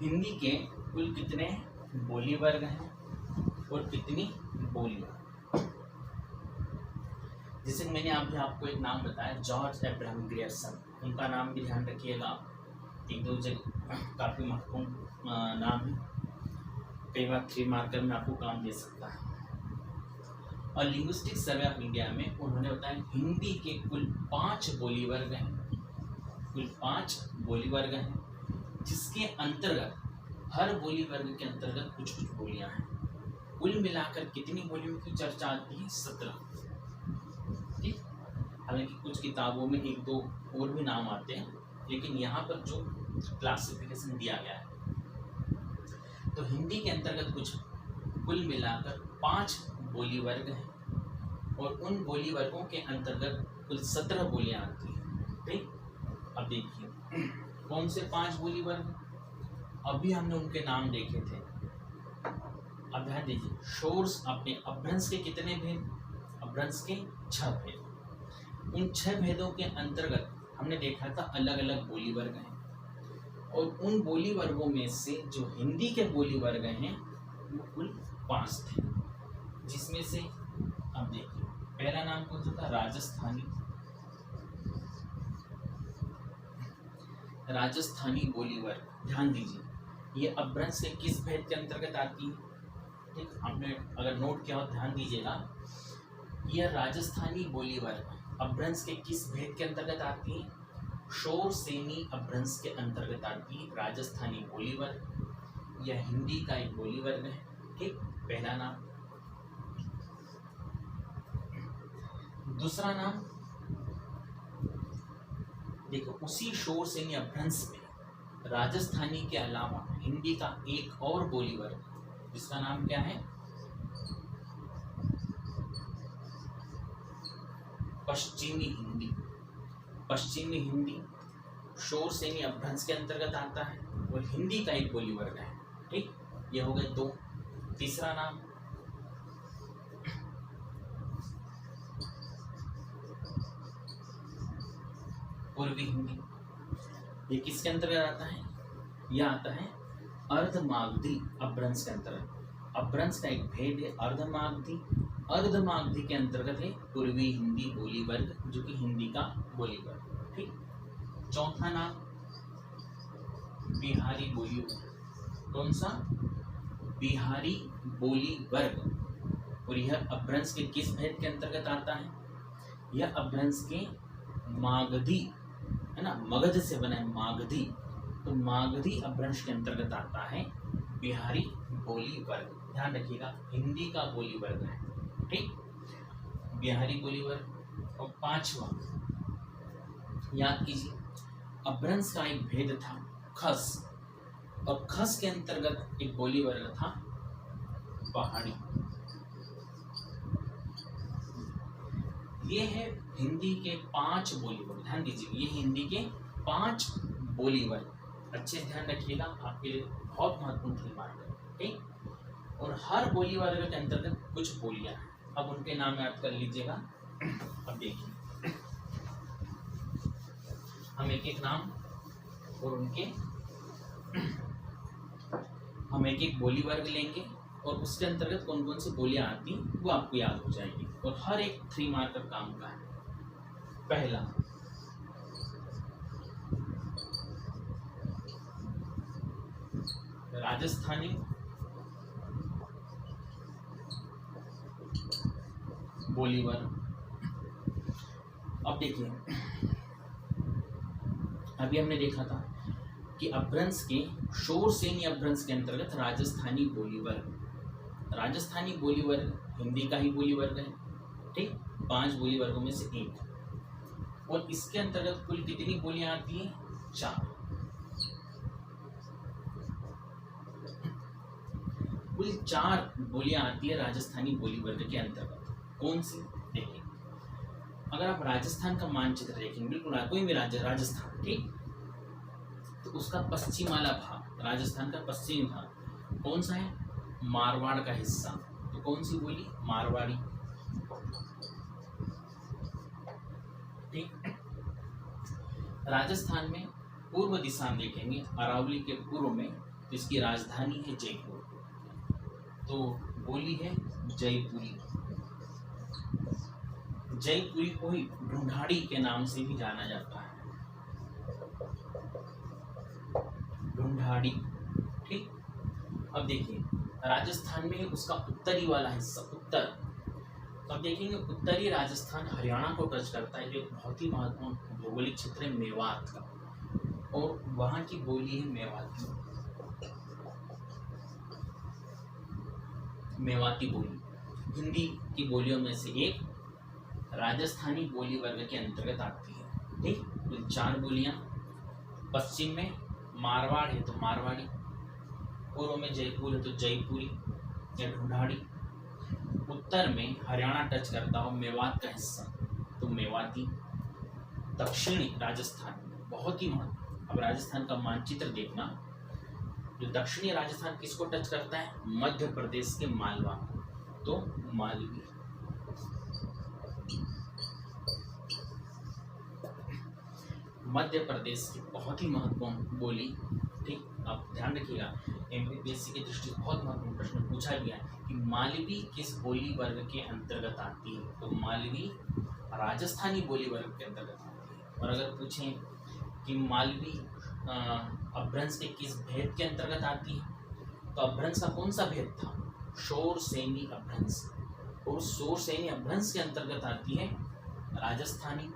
हिंदी के कुल कितने बोली वर्ग हैं और कितनी बोलियां। जैसे कि मैंने अभी आपको एक नाम बताया, जॉर्ज अब्राहम ग्लेयरसन, उनका नाम भी ध्यान रखिएगा, एक दो जगह काफ़ी महत्वपूर्ण नाम है, कई बार 3 मार्कर में आपको काम दे सकता है। और लिंग्विस्टिक सर्वे ऑफ इंडिया में उन्होंने बताया हिंदी के कुल 5 बोली वर्ग हैं, कुल 5 बोली वर्ग हैं, जिसके अंतर्गत हर बोली वर्ग के अंतर्गत कुछ कुछ बोलियां हैं। कुल मिलाकर कितनी बोलियों की चर्चा आती है, 17। ठीक, हालांकि कुछ किताबों में 1-2 और भी नाम आते हैं, लेकिन यहाँ पर जो क्लासिफिकेशन दिया गया है, तो हिंदी के अंतर्गत कुछ कुल मिलाकर 5 बोली वर्ग हैं, और उन बोली वर्गों के अंतर्गत कुल 17 बोलियां आती हैं। ठीक, अब देखिए कौन से 5 बोली वर्ग, अभी हमने उनके नाम देखे थे। अब ध्यान दीजिए, शोर्स अपने अपभ्रंश के कितने भेद, अपभ्रंश के 6 भेद। उन 6 भेदों के अंतर्गत हमने देखा था अलग अलग बोली वर्ग हैं, और उन बोली वर्गों में से जो हिंदी के बोली वर्ग हैं वो कुल 5 थे, जिसमें से अब देखिए पहला नाम कौन सा था, राजस्थानी। राजस्थानी बोली वर्ग, ध्यान दीजिए ये अपभ्रंश के किस भेद के अंतर्गत आती है। ठीक, आपने अगर नोट किया हो ध्यान दीजिएगा, यह राजस्थानी बोली वर्ग अपभ्रंश के किस भेद के अंतर्गत आती है। शोर सेनी अपभ्रंश के अंतर्गत आती है राजस्थानी बोली वर्ग। यह हिंदी का एक बोली वर्ग है। ठीक, पहला नाम। दूसरा नाम देखो, उसी शोर सेनी अपभ्रंश में राजस्थानी के अलावा हिंदी का एक और बोली वर्ग जिसका नाम क्या है, पश्चिमी हिंदी। पश्चिमी हिंदी शोर सेनी अपभ्रंश के अंतर्गत आता है और हिंदी का एक बोली वर्ग है। ठीक, ये हो गए दो। तीसरा नाम पूर्वी हिंदी। ये किसके अंतर्गत आता है, यह आता है अर्धमागधी अपभ्रंश के अंतर्गत। अपभ्रंश का एक भेद है अर्धमागधी। अर्धमागधी के अंतर्गत है पूर्वी हिंदी बोली वर्ग, जो कि हिंदी का बोली वर्ग। ठीक, चौथा नाम बिहारी बोली वर्ग। कौन सा, बिहारी बोली वर्ग। और यह अपभ्रंश के किस भेद के अंतर्गत आता है, यह अपभ्रंश के मागधी है ना, मगध से बना है मागधी, तो मागधी अपभ्रंश के अंतर्गत आता है बिहारी बोली वर्ग। ध्यान रखिएगा हिंदी का बोली वर्ग है। ठीक, बिहारी बोली वर्ग। और पांचवा याद कीजिए, अपभ्रंश का एक भेद था खस, और खस के अंतर्गत एक बोली वर्ग था पहाड़ी। ये है हिंदी के 5 बोली वर्ग। ध्यान दीजिए ये हिंदी के 5 बोली वर्ग। अच्छे से ध्यान रखिएगा, आपके लिए बहुत महत्वपूर्ण थी बात। ठीक, और हर बोली वर्ग के अंतर्गत कुछ बोलियां हैं। अब उनके नाम याद कर लीजिएगा। अब देखिए हम एक एक नाम और उनके हम एक एक बोली वर्ग लेंगे और उसके अंतर्गत कौन कौन सी बोलियां आती वो आपको याद हो जाएगी। और हर एक 3 मार्कर काम का है। पहला राजस्थानी बोली वर्ग। अब देखिए अभी हमने देखा था कि अपभ्रंश के शोर सेनी अपभ्रंश के अंतर्गत राजस्थानी बोली वर्ग। राजस्थानी बोली वर्ग हिंदी का ही बोली वर्ग है। ठीक, 5 बोली वर्गों में से एक। और इसके अंतर्गत कुल कितनी बोलियां आती हैं, 4। कुल 4 बोलियां आती है राजस्थानी बोली वर्ग के अंतर्गत। कौन सी, देखिए अगर आप राजस्थान का मानचित्र देखेंगे, बिल्कुल कोई भी राज्य राजस्थान, ठीक, तो उसका पश्चिम वाला भाग, राजस्थान का पश्चिमी भाग कौन सा है, मारवाड़ का हिस्सा। तो कौन सी बोली, मारवाड़ी। ठीक, राजस्थान में पूर्व दिशा में देखेंगे, अरावली के पूर्व में, तो इसकी राजधानी है जयपुर, तो बोली है जयपुरी। जयपुरी को ही ढूंढाड़ी के नाम से भी जाना जाता है, ढूंढाड़ी। ठीक, अब देखिए राजस्थान में उसका उत्तरी वाला हिस्सा, उत्तर, तो अब देखेंगे उत्तरी राजस्थान हरियाणा को टच करता है, जो बहुत ही महत्वपूर्ण भौगोलिक क्षेत्र है मेवात का, और वहाँ की बोली है मेवाती। मेवाती बोली हिंदी की बोलियों में से एक, राजस्थानी बोली वर्ग के अंतर्गत आती है। ठीक, तो 4 बोलियां। पश्चिम में मारवाड़ है तो मारवाड़ी, पूर्व में जयपुर है तो जयपुरी या ढूंढाड़ी, उत्तर में हरियाणा टच करता हो मेवात का हिस्सा तो मेवाती, दक्षिणी राजस्थान बहुत ही महत्व। अब राजस्थान का मानचित्र देखना, जो दक्षिणी राजस्थान किसको टच करता है, मध्य प्रदेश के मालवा, तो मालवी। मध्य प्रदेश की बहुत ही महत्वपूर्ण बोली। ठीक, आप ध्यान रखिएगा, एमपीएससी की दृष्टि से बहुत महत्वपूर्ण प्रश्न पूछा गया है कि मालवी किस बोली वर्ग के अंतर्गत आती है, तो मालवी राजस्थानी बोली वर्ग के अंतर्गत आती है। और अगर पूछें कि मालवी अपभ्रंश के किस भेद के अंतर्गत आती है? तो अपभ्रंश का कौन सा भेद था? शोर सेनी अपभ्रंश। और उस शोर सेनी अपभ्रंश के अंतर्गत आती है राजस्थानी,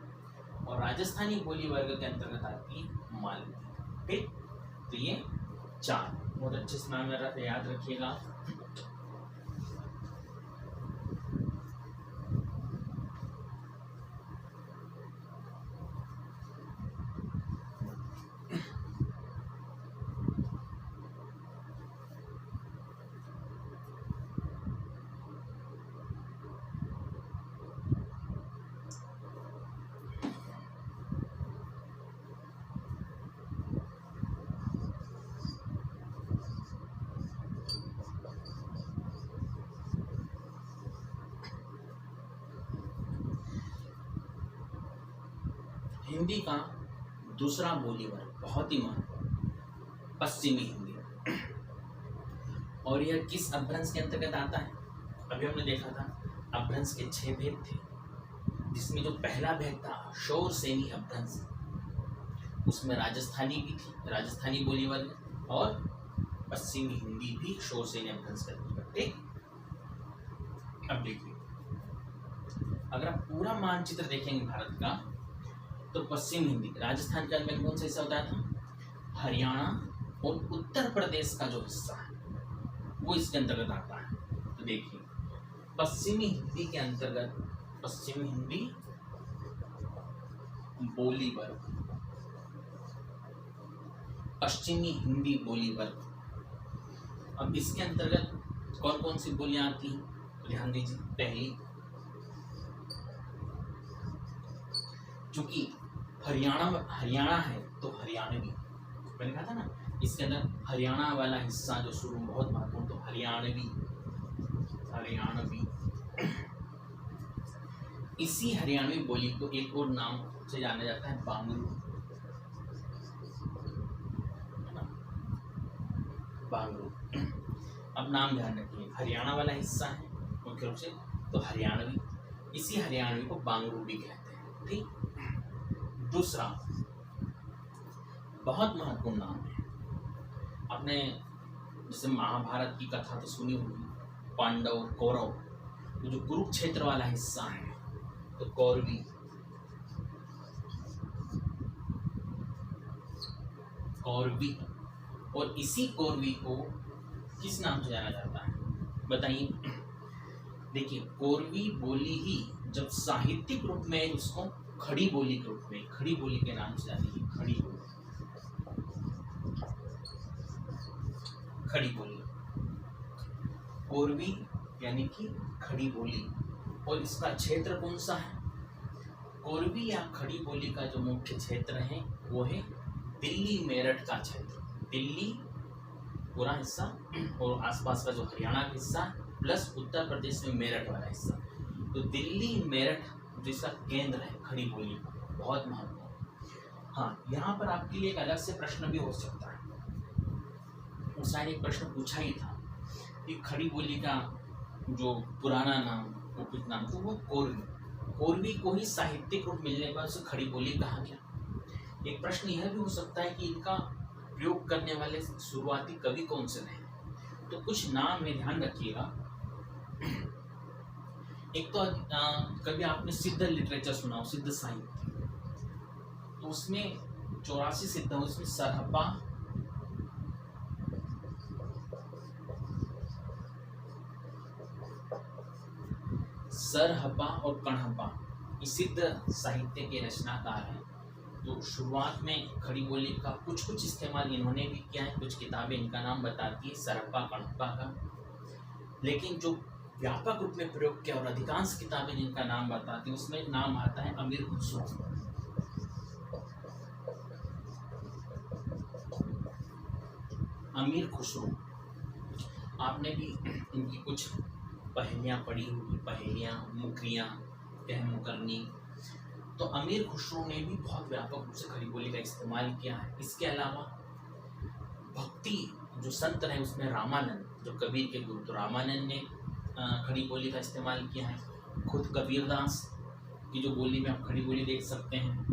और राजस्थानी बोली वर्ग के अंतर्गत आती है मालवी। ठीक, तो ये 4 बहुत अच्छे से नाम याद रखिएगा। हिंदी का दूसरा बोली वर्ग बहुत ही महत्वपूर्ण, पश्चिमी हिंदी। और यह किस अपभ्रंश के अंतर्गत आता है? अभी हमने देखा था अपभ्रंश के 6 भेद थे, जिसमें जो पहला भेद था शोर सेनी अपभ्रंश, उसमें राजस्थानी भी थी, राजस्थानी बोली वर्ग, और पश्चिमी हिंदी भी शोर सेनी अपभ्रंश के अंतर्गत। ठीक, अब देखिए, अगर आप पूरा मानचित्र देखेंगे भारत का, तो पश्चिम हिंदी राजस्थान के अंदर कौन सा हिस्सा होता था? हरियाणा और उत्तर प्रदेश का जो हिस्सा है वो इसके अंतर्गत आता है। तो देखिए, पश्चिमी हिंदी के अंतर्गत पश्चिमी हिंदी बोली वर्ग, पश्चिमी हिंदी बोली वर्ग। अब इसके अंतर्गत कौन कौन सी बोलियां आती हैं? ध्यान दीजिए, पहली, चूंकि हरियाणा है तो हरियाणवी, मैंने कहा था ना, इसके अंदर हरियाणा वाला हिस्सा जो शुरू में बहुत महत्वपूर्ण, तो हरियाणवी। इसी हरियाणवी बोली को एक और नाम से जाना जाता है, बांगरू। बांगरू। अब नाम ध्यान रखिए, हरियाणा वाला हिस्सा है मुख्य रूप से, तो हरियाणवी, इसी हरियाणवी को बांगरू भी कहते हैं। ठीक, दूसरा बहुत महत्वपूर्ण नाम है, आपने जैसे महाभारत की कथा तो सुनी होगी, पांडव कौरव, तो जो कुरुक्षेत्र वाला हिस्सा है तो कौरवी। और इसी कौरवी को किस नाम से जाना जाता है बताइए? देखिए, कौरवी बोली ही जब साहित्यिक रूप में उसको खड़ी बोली के रूप में, खड़ी बोली के नाम से जाती है, खड़ी बोली। खड़ी बोली, कौरवी यानी कि खड़ी बोली। और इसका क्षेत्र कौन सा है? कौरवी या खड़ी बोली का जो मुख्य क्षेत्र है वो है दिल्ली मेरठ का क्षेत्र, दिल्ली पूरा हिस्सा और आसपास का जो हरियाणा का हिस्सा प्लस उत्तर प्रदेश में मेरठ वाला हिस्सा, तो दिल्ली मेरठ जिसका केंद्र है खड़ी बोली का, बहुत महत्वपूर्ण। हाँ, यहाँ पर आपके लिए एक अलग से प्रश्न भी हो सकता है, और शायद एक प्रश्न पूछा ही था कि खड़ी बोली का जो पुराना नाम, वो कुछ नाम था, वो कौरवी को ही साहित्यिक रूप मिलने के बाद उसे खड़ी बोली कहा गया। एक प्रश्न यह भी हो सकता है कि इनका प्रयोग करने वाले शुरुआती कवि कौन से रहे? तो कुछ नाम में ध्यान रखिएगा। एक तो कभी आपने सिद्ध लिटरेचर सुना हो, सिद्ध साहित्य, तो उसमें 84 सिद्ध है, उसमें सरहपा और कणहपा ये सिद्ध साहित्य के रचनाकार हैं। तो शुरुआत में खड़ी बोली का कुछ इस्तेमाल इन्होंने भी किया है, कुछ किताबें इनका नाम बताती है सरहपा कणहपा का, लेकिन जो व्यापक रूप में प्रयोग किया और अधिकांश किताबें जिनका नाम बताती हैं उसमें नाम आता है अमीर खुसरो। अमीर खुसरो, आपने भी इनकी कुछ पहेलियाँ पढ़ी होगी, पहेलियाँ, मुकरियाँ, कह मुकरनी। तो अमीर खुसरो ने भी बहुत व्यापक रूप से खड़ी बोली का इस्तेमाल किया है। इसके अलावा भक्ति जो संत रहे उसमें रामानंद, जो कबीर के गुरु, तो रामानंद ने खड़ी बोली का इस्तेमाल किया है। खुद कबीरदास की जो बोली में आप खड़ी बोली देख सकते हैं,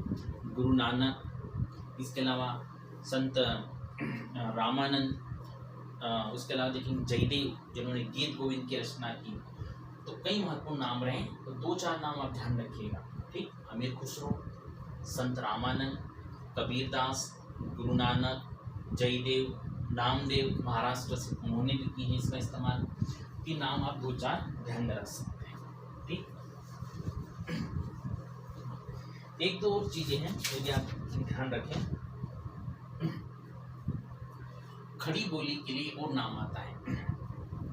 गुरु नानक, इसके अलावा संत रामानंद, उसके अलावा देखेंगे जयदेव जिन्होंने गीत गोविंद की रचना की। तो कई महत्वपूर्ण नाम रहे, तो 2-4 नाम आप ध्यान रखिएगा। ठीक, अमीर खुसरो, संत रामानंद, कबीरदास, गुरु नानक, जयदेव, नामदेव महाराष्ट्र से उन्होंने भी की है इसका इस्तेमाल। कि नाम आप 2-4 ध्यान में रख सकते हैं। ठीक, एक दो और चीजें हैं यदि आप ध्यान रखें। खड़ी बोली के लिए और नाम आता है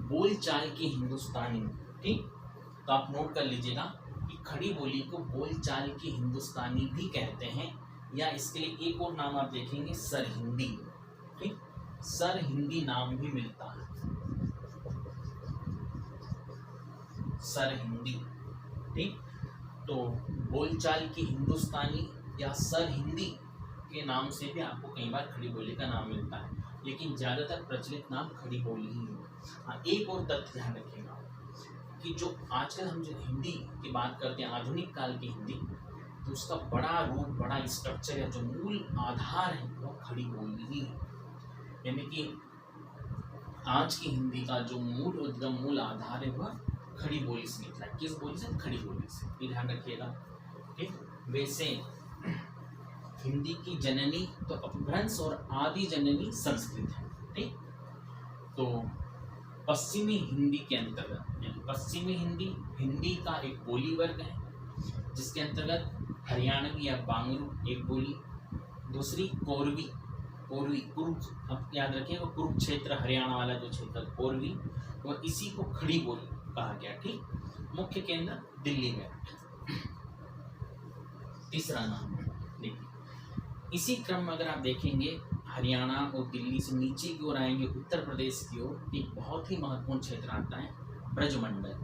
बोल चाल की हिंदुस्तानी। ठीक, तो आप नोट कर लीजिएगा कि खड़ी बोली को बोल चाल की हिंदुस्तानी भी कहते हैं, या इसके लिए एक और नाम आप देखेंगे सर हिंदी। ठीक, सर हिंदी नाम भी मिलता है, सर हिंदी। ठीक, तो बोलचाल की हिंदुस्तानी या सर हिंदी के नाम से भी आपको कई बार खड़ी बोली का नाम मिलता है, लेकिन ज़्यादातर प्रचलित नाम खड़ी बोली ही है। हाँ, एक और तथ्य ध्यान रखिएगा कि जो आजकल हम जो हिंदी की बात करते हैं, आधुनिक काल की हिंदी, तो उसका बड़ा रूप, बड़ा स्ट्रक्चर या जो मूल आधार है वो खड़ी बोली ही है। यानी कि आज की हिंदी का जो मूल उद्गम, मूल आधार है वह खड़ी बोली से निकला है। किस बोली से? खड़ी बोली से। ये ध्यान रखिएगा। ठीक, वैसे हिंदी की जननी तो अपभ्रंश और आदि जननी संस्कृत है। ठीक, तो पश्चिमी हिंदी के अंतर्गत, यानी पश्चिमी हिंदी हिंदी का एक बोली वर्ग है, जिसके अंतर्गत हरियाणवी या बांगरू एक बोली, दूसरी कोरवी, कोरवी अब याद रखिएगा, कुरुक्षेत्र हरियाणा वाला जो क्षेत्र कोरवी, और इसी को खड़ी बोली कहा गया। ठीक, मुख्य केंद्र दिल्ली में। तीसरा नाम देखिए, इसी क्रम में अगर आप देखेंगे हरियाणा और दिल्ली से नीचे की ओर आएंगे उत्तर प्रदेश की ओर, एक बहुत ही महत्वपूर्ण क्षेत्र आता है ब्रजमंडल,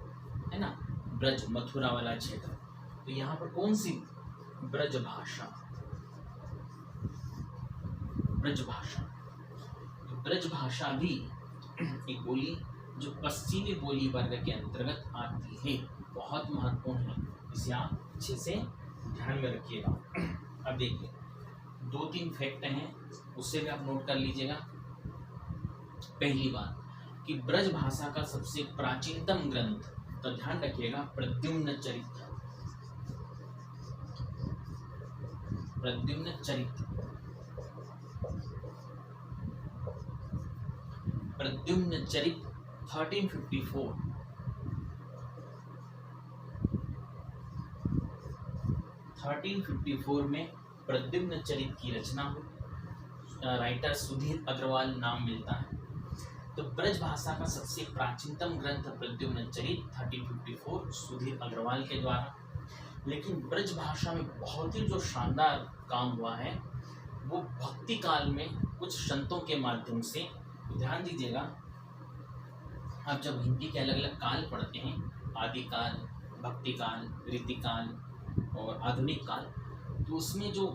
है ना, ब्रज मथुरा वाला क्षेत्र। तो यहाँ पर कौन सी ब्रज भाषा, ब्रज भाषा, तो ब्रज भाषा भी एक बोली जो पश्चिमी बोली वर्ग के अंतर्गत आती है, बहुत महत्वपूर्ण है, इसे आप अच्छे से ध्यान में रखिएगा। अब देखिए 2-3 फैक्ट हैं, उससे भी आप नोट कर लीजिएगा। पहली बात कि ब्रज भाषा का सबसे प्राचीनतम ग्रंथ, तो ध्यान रखिएगा प्रद्युम्न चरित्र, प्रद्युम्न चरित्र, प्रद्युम्न चरित्र 1354, 1354 में प्रद्युम्न चरित्र की रचना हुई। राइटर सुधीर अग्रवाल नाम मिलता है। तो ब्रज भाषा का सबसे प्राचीनतम ग्रंथ प्रद्युम्न चरित्र 1354 सुधीर अग्रवाल के द्वारा। लेकिन ब्रज भाषा में बहुत ही जो शानदार काम हुआ है वो भक्ति काल में कुछ संतों के माध्यम से। ध्यान दीजिएगा, आप जब हिंदी के अलग अलग काल पढ़ते हैं, आदि काल, भक्ति काल, रीति काल और आधुनिक काल, तो उसमें जो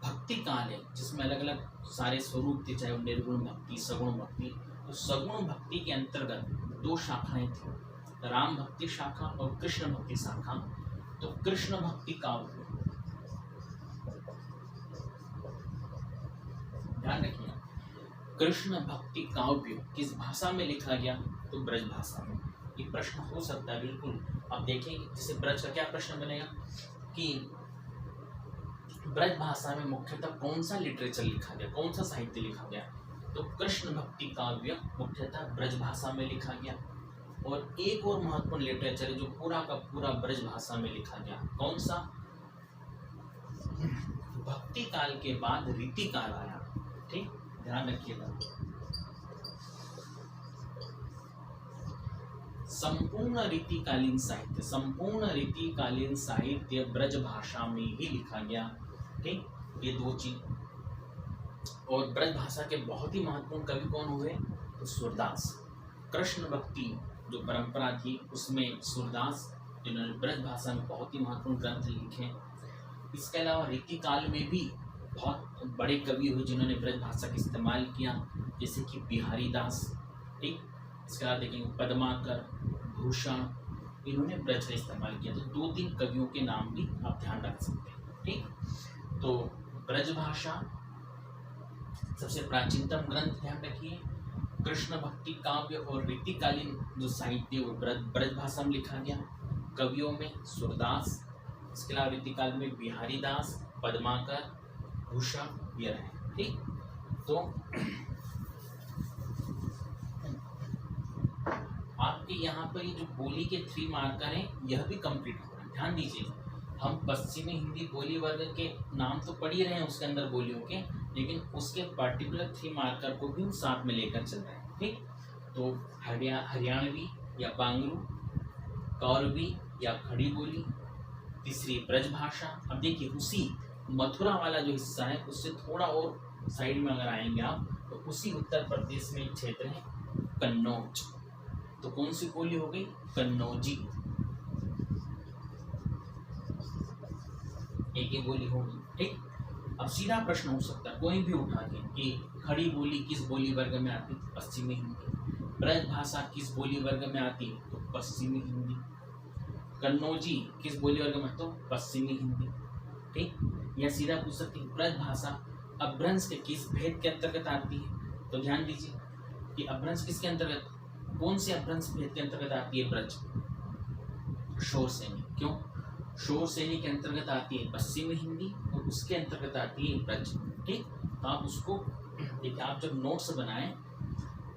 भक्ति काल है जिसमें अलग अलग सारे स्वरूप थे, चाहे वो निर्गुण भक्ति, सगुण भक्ति, तो सगुण भक्ति के अंतर्गत 2 शाखाएं थी, राम भक्ति शाखा और कृष्ण भक्ति शाखा। तो कृष्ण भक्ति काव्य, ध्यान रखिए, कृष्ण भक्ति काव्य किस भाषा में लिखा गया? तो ब्रज भाषा में। ये प्रश्न हो सकता है बिल्कुल, आप देखेंगे जैसे ब्रज का क्या प्रश्न बनेगा कि ब्रज भाषा में मुख्यतः कौन सा लिटरेचर लिखा गया, कौन सा साहित्य लिखा गया? तो कृष्ण भक्ति काव्य मुख्यतः ब्रज भाषा में लिखा गया। और एक और महत्वपूर्ण लिटरेचर है जो पूरा का पूरा ब्रज भाषा में लिखा गया, कौन सा? भक्ति काल के बाद रीति काल आया। ठीक, ध्यान रखिएगा। संपूर्ण रीतिकालीन साहित्य, संपूर्ण रीतिकालीन साहित्य ब्रज भाषा में ही लिखा गया। ठीक, ये 2 चीज। और ब्रज भाषा के बहुत ही महत्वपूर्ण कवि कौन हुए? तो सूरदास। कृष्ण भक्ति जो परंपरा थी उसमें सूरदास, जिन्होंने ब्रज भाषा में बहुत ही महत्वपूर्ण ग्रंथ लिखे। इसके अलावा रीति काल में भी बहुत बड़े कवि हुए जिन्होंने ब्रज भाषा का इस्तेमाल किया, जैसे कि बिहारी दास। ठीक, इसके अलावा देखेंगे पद्माकर, भूषण, इन्होंने ब्रज का इस्तेमाल किया। तो 2-3 कवियों के नाम भी आप ध्यान रख सकते हैं। ठीक, तो ब्रज भाषा सबसे प्राचीनतम ग्रंथ ध्यान रखिए, कृष्ण भक्ति काव्य और रीतिकालीन जो साहित्य वो ब्रज भाषा में लिखा गया। कवियों में सूरदास, इसके अलावा रीतिकाल में बिहारी दास, पद्माकर, भूषा ये रहे। ठीक, तो आपके यहाँ पर ये जो बोली के 3 मार्कर हैं यह भी कंप्लीट हो रहे हैं। ध्यान दीजिए, हम पश्चिमी हिंदी बोली वर्ग के नाम तो पढ़ ही रहे हैं उसके अंदर बोलियों के, लेकिन उसके पर्टिकुलर 3 मार्कर को भी हम साथ में लेकर चल रहे हैं। ठीक, तो हरियाणवी या बांगरू, कौरवी या खड़ी बोली, तीसरी ब्रज भाषा। अब देखिए उसी मथुरा वाला जो हिस्सा है उससे थोड़ा और साइड में अगर आएंगे आप तो उसी उत्तर प्रदेश में एक क्षेत्र है कन्नौज। तो कौन सी बोली हो गई? कन्नौजी। एक ही बोली होगी। ठीक, अब सीधा प्रश्न हो सकता है कोई भी उठा के कि खड़ी बोली किस बोली वर्ग में आती है? पश्चिमी हिंदी। ब्रज भाषा किस बोली वर्ग में आती है? तो पश्चिमी हिंदी। कन्नौजी किस बोली वर्ग में? तो पश्चिमी हिंदी। ठीक, या सीधा पूछ सकती है ब्रज भाषा अपभ्रंश के किस भेद के अंतर्गत आती है? तो ध्यान दीजिए कि अपभ्रंश किसके अंतर्गत, कौन से अपभ्रंश भेद के अंतर्गत आती है? ब्रज। शोर सैनी। क्यों? शोर सैनी के अंतर्गत आती है पश्चिमी हिंदी और उसके अंतर्गत आती है ब्रज। ठीक, तो आप उसको देखिए, आप जब नोट्स बनाएं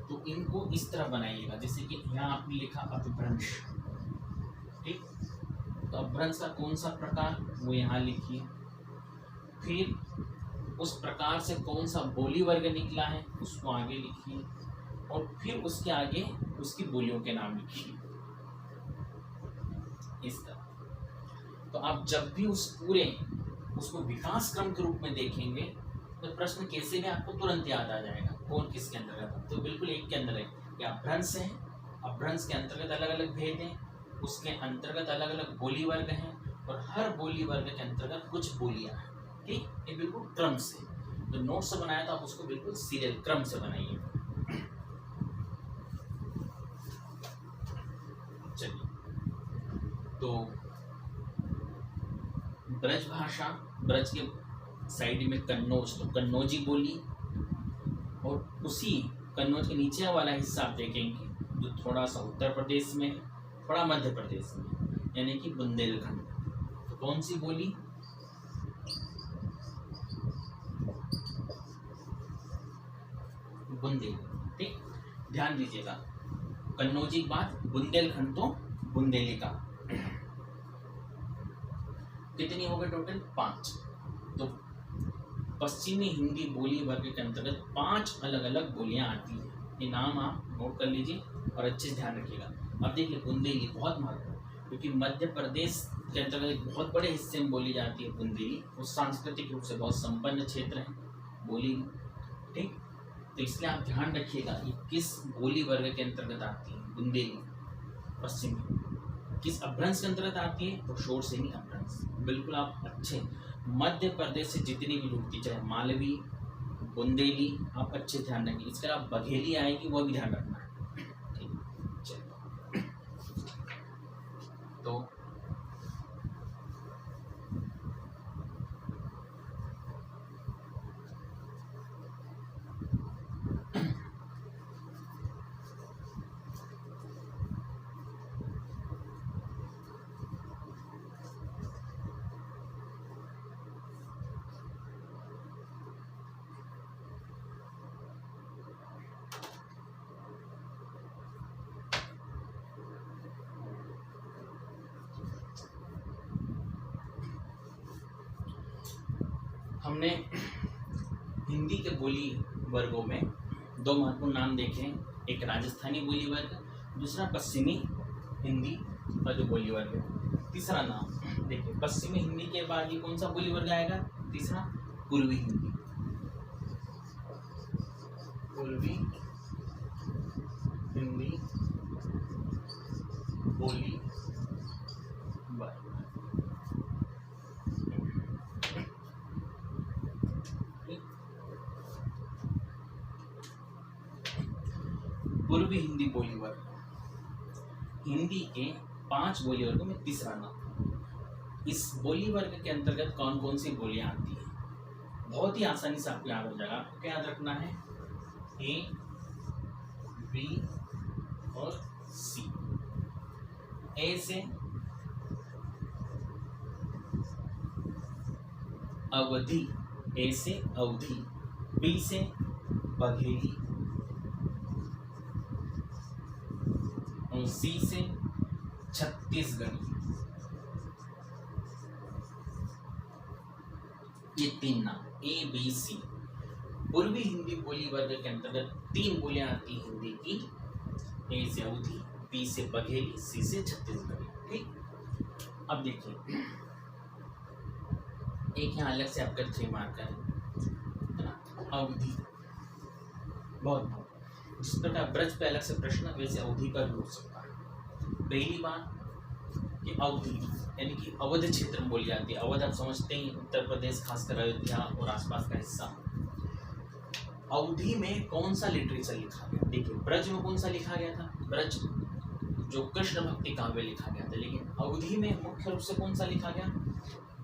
तो इनको इस तरह बनाइएगा जैसे कि यहाँ आपने लिखा अपभ्रंश। ठीक, तो अपभ्रंश का कौन सा प्रकार वो यहाँ लिखिए, फिर उस प्रकार से कौन सा बोली वर्ग निकला है उसको आगे लिखिए, और फिर उसके आगे उसकी बोलियों के नाम लिखिए इस तरह। तो आप जब भी उस पूरे उसको विकास क्रम के रूप में देखेंगे तो प्रश्न कैसे भी आपको तुरंत याद आ जाएगा कौन किसके अंतर्गत। तो बिल्कुल एक के अंदर है कि अपभ्रंश है, अपभ्रंश के अंतर्गत अलग अलग भेद हैं, उसके अंतर्गत अलग अलग बोली वर्ग हैं, और हर बोली वर्ग के अंतर्गत कुछ बोलियां हैं। ठीक, ये बिल्कुल क्रम से जो नोट्स बनाया था आप उसको बिल्कुल सीरियल क्रम से बनाइए। चलिए, तो ब्रज भाषा, ब्रज के साइड में कन्नौज, तो कन्नौजी बोली, और उसी कन्नौज के नीचे वाला हिस्सा आप देखेंगे जो थोड़ा सा उत्तर प्रदेश में, थोड़ा मध्य प्रदेश में, यानी कि बुंदेलखंड। तो कौन सी बोली? बुंदेली। ठीक, ध्यान दीजिएगा, कन्नौजी के बाद बुंदेलखंड तो बुंदेली का। कितनी हो गई टोटल? 5। तो पश्चिमी हिंदी बोली वर्ग के अंतर्गत 5 अलग अलग बोलियां आती हैं। ये नाम आप नोट कर लीजिए और अच्छे से ध्यान रखिएगा। अब देखिए बुंदेली बहुत महत्वपूर्ण, क्योंकि मध्य प्रदेश के अंतर्गत एक बहुत बड़े हिस्से में बोली जाती है बुंदेली। वो सांस्कृतिक रूप से बहुत संपन्न क्षेत्र है बोली। ठीक, तो इसलिए आप ध्यान रखिएगा ये किस बोली वर्ग के अंतर्गत आती है बुंदेली पश्चिमी। किस अपभ्रंश के अंतर्गत आती है? तो शोर सैनी अपभ्रंश। बिल्कुल आप अच्छे मध्य प्रदेश से जितनी भी लोग थी, चाहे मालवी, बुंदेली, आप अच्छे ध्यान रखिए। इसके अलावा बघेली आएगी वो भी ध्यान रखना है। ठीक, चलिए, तो हमने हिंदी के बोली वर्गों में 2 महत्वपूर्ण नाम देखे, एक राजस्थानी बोली वर्ग, दूसरा पश्चिमी हिंदी का जो बोली वर्ग है। तीसरा नाम देखिए, पश्चिमी हिंदी के बाद ये कौन सा बोली वर्ग आएगा? तीसरा पूर्वी हिंदी। पूर्वी हिंदी बोली वर्ग। पूर्वी हिंदी बोली वर्ग हिंदी के 5 बोली वर्गों में तीसरा नाम। इस बोली वर्ग के अंतर्गत कौन कौन सी बोलियां आती हैं? बहुत ही आसानी से आपको याद हो जाएगा। आपको क्या याद रखना है, ए बी और सी। ए से अवधि, ए से अवधि, बी से बघेली और सी से छत्तीसगढ़ी। ये तीन नाम ए बी सी पूर्वी हिंदी बोली वर्ग के अंतर्गत तीन बोलियां आती हिंदी की। ए से अवधि, बी से बघेली, सी से छत्तीसगढ़ी। ठीक, अब देखिए एक यहाँ अलग से आपका 3 मार्कर है ना, अवधि। बहुत जिस प्रकार ब्रज पे अलग से प्रश्न, वैसे अवधि पर भी हो सकता है। पहली बात कि अवधि यानी कि अवध क्षेत्र में बोली जाती है। अवध आप समझते ही उत्तर प्रदेश, खासकर अयोध्या और आसपास का हिस्सा। अवधि में कौन सा लिटरेचर लिखा गया? देखिए ब्रज में कौन सा लिखा गया था? ब्रज जो कृष्ण भक्ति काव्य लिखा गया था। लेकिन अवधि में मुख्य रूप से कौन सा लिखा गया?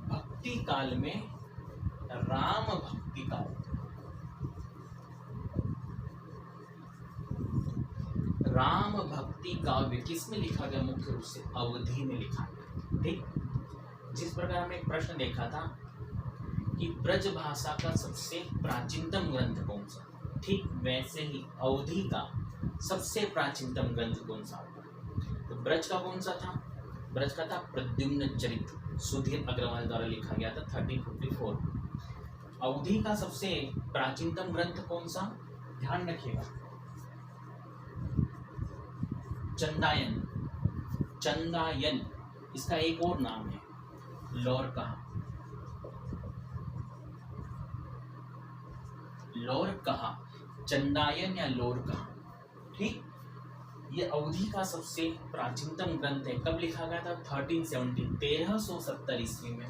भक्ति काल में राम भक्ति काव्य। राम भक्ति काव्य किस में लिखा गया? मुख्य रूप से अवधि में लिखा गया। ठीक, जिस प्रकार हमने एक प्रश्न देखा था कि ब्रज भाषा का सबसे प्राचीनतम ग्रंथ कौन सा, ठीक वैसे ही अवधि का सबसे प्राचीनतम ग्रंथ कौन सा होगा? तो ब्रज का कौन सा था? ब्रज का था प्रद्युम्न चरित, सुधीर अग्रवाल द्वारा लिखा गया था 1354। अवधि का सबसे प्राचीनतम ग्रंथ कौन सा? ध्यान रखिएगा, चंदायन। चंदायन इसका एक और नाम है लौरकहा। लौरकहा, चंदायन या लौरकहा। ठीक, ये अवधि का सबसे प्राचीनतम ग्रंथ है। कब लिखा गया था? 1370 ईस्वी में।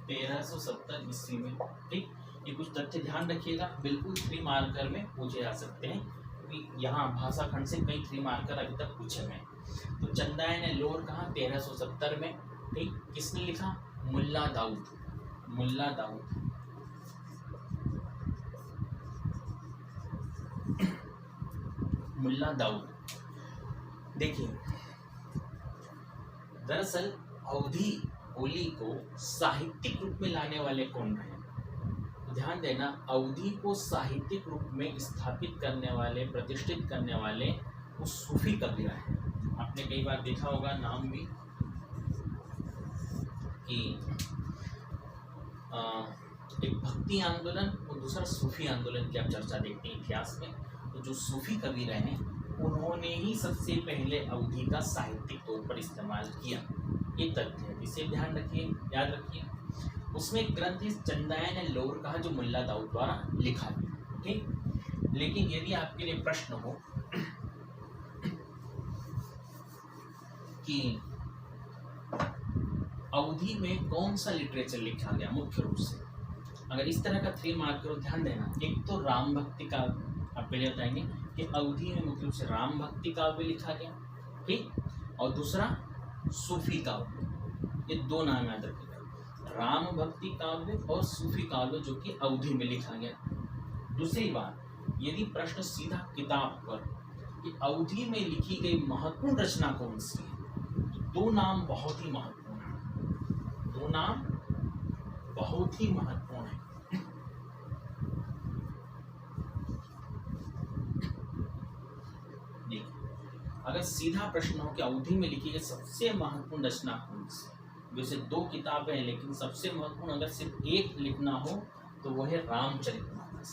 1370 ईस्वी में। ठीक, ये कुछ तथ्य ध्यान रखिएगा, बिल्कुल 3 मार्कर में पूछे जा सकते हैं, क्योंकि यहाँ भाषा खंड से कई 3 मार्कर अभी तक पूछे हुए हैं। तो चंदायन या लौरकहा 1370 में। ठीक, किसने लिखा? मुल्ला दाऊद। मुल्ला दाऊद। मुल्ला दाऊद। देखिए दरअसल अवधि बोली को साहित्यिक रूप में लाने वाले कौन रहे? ध्यान देना, अवधि को साहित्यिक रूप में स्थापित करने वाले, प्रतिष्ठित करने वाले वो सूफी कवि रहे। आपने कई बार देखा होगा नाम भी कि एक भक्ति आंदोलन और दूसरा सूफी आंदोलन की आप चर्चा देखते हैं इतिहास में। तो जो सूफी कवि रहे उन्होंने ही सबसे पहले अवधि का साहित्यिक तौर पर इस्तेमाल किया। ये तथ्य है, इसे ध्यान रखिए, याद रखिए। उसमें एक ग्रंथ है चंदायन या लौरकहा जो मुल्ला दाऊद द्वारा लिखा गया। ठीक, लेकिन यदि आपके लिए प्रश्न हो कि अवधि में कौन सा लिटरेचर लिखा गया मुख्य रूप से, अगर इस तरह का 3 मार्कर, ध्यान देना, एक तो राम भक्ति काव्य, आप पहले बताएंगे कि अवधि में मुख्य रूप से राम भक्ति काव्य लिखा गया। ठीक, और दूसरा सूफी काव्य। ये 2 नाम याद रखिएगा, राम भक्ति काव्य और सूफी काव्य, जो कि अवधि में लिखा गया। दूसरी बात, यदि प्रश्न सीधा किताब पर कि अवधि में लिखी गई महत्वपूर्ण रचना कौन सी है, तो 2 नाम बहुत ही महत्वपूर्ण है। 2 नाम बहुत ही महत्वपूर्ण है। अगर सीधा प्रश्न हो कि अवधि में लिखी गई सबसे महत्वपूर्ण रचना कौन सी, वैसे 2 किताबें हैं, लेकिन सबसे महत्वपूर्ण अगर सिर्फ एक लिखना हो तो वह है रामचरितमानस।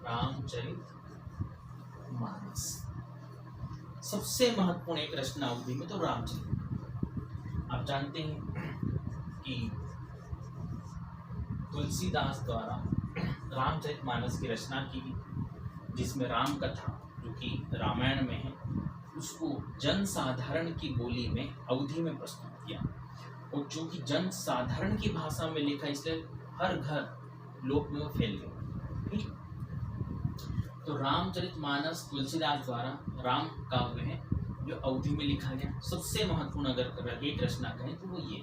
रामचरितमानस सबसे महत्वपूर्ण एक रचना अवधि में, तो रामचरित। आप जानते हैं कि तुलसीदास द्वारा रामचरितमानस की रचना की, जिसमें राम कथा जो कि रामायण में है उसको जन साधारण की बोली में अवधि में प्रस्तुत किया। और चूंकि जन साधारण की भाषा में लिखा, इसलिए हर घर लोक में वो फैल गया। ठीक, तो रामचरितमानस तुलसीदास द्वारा राम काव्य है जो अवधि में लिखा गया। सबसे महत्वपूर्ण अगर एक रचना कहें तो वो ये।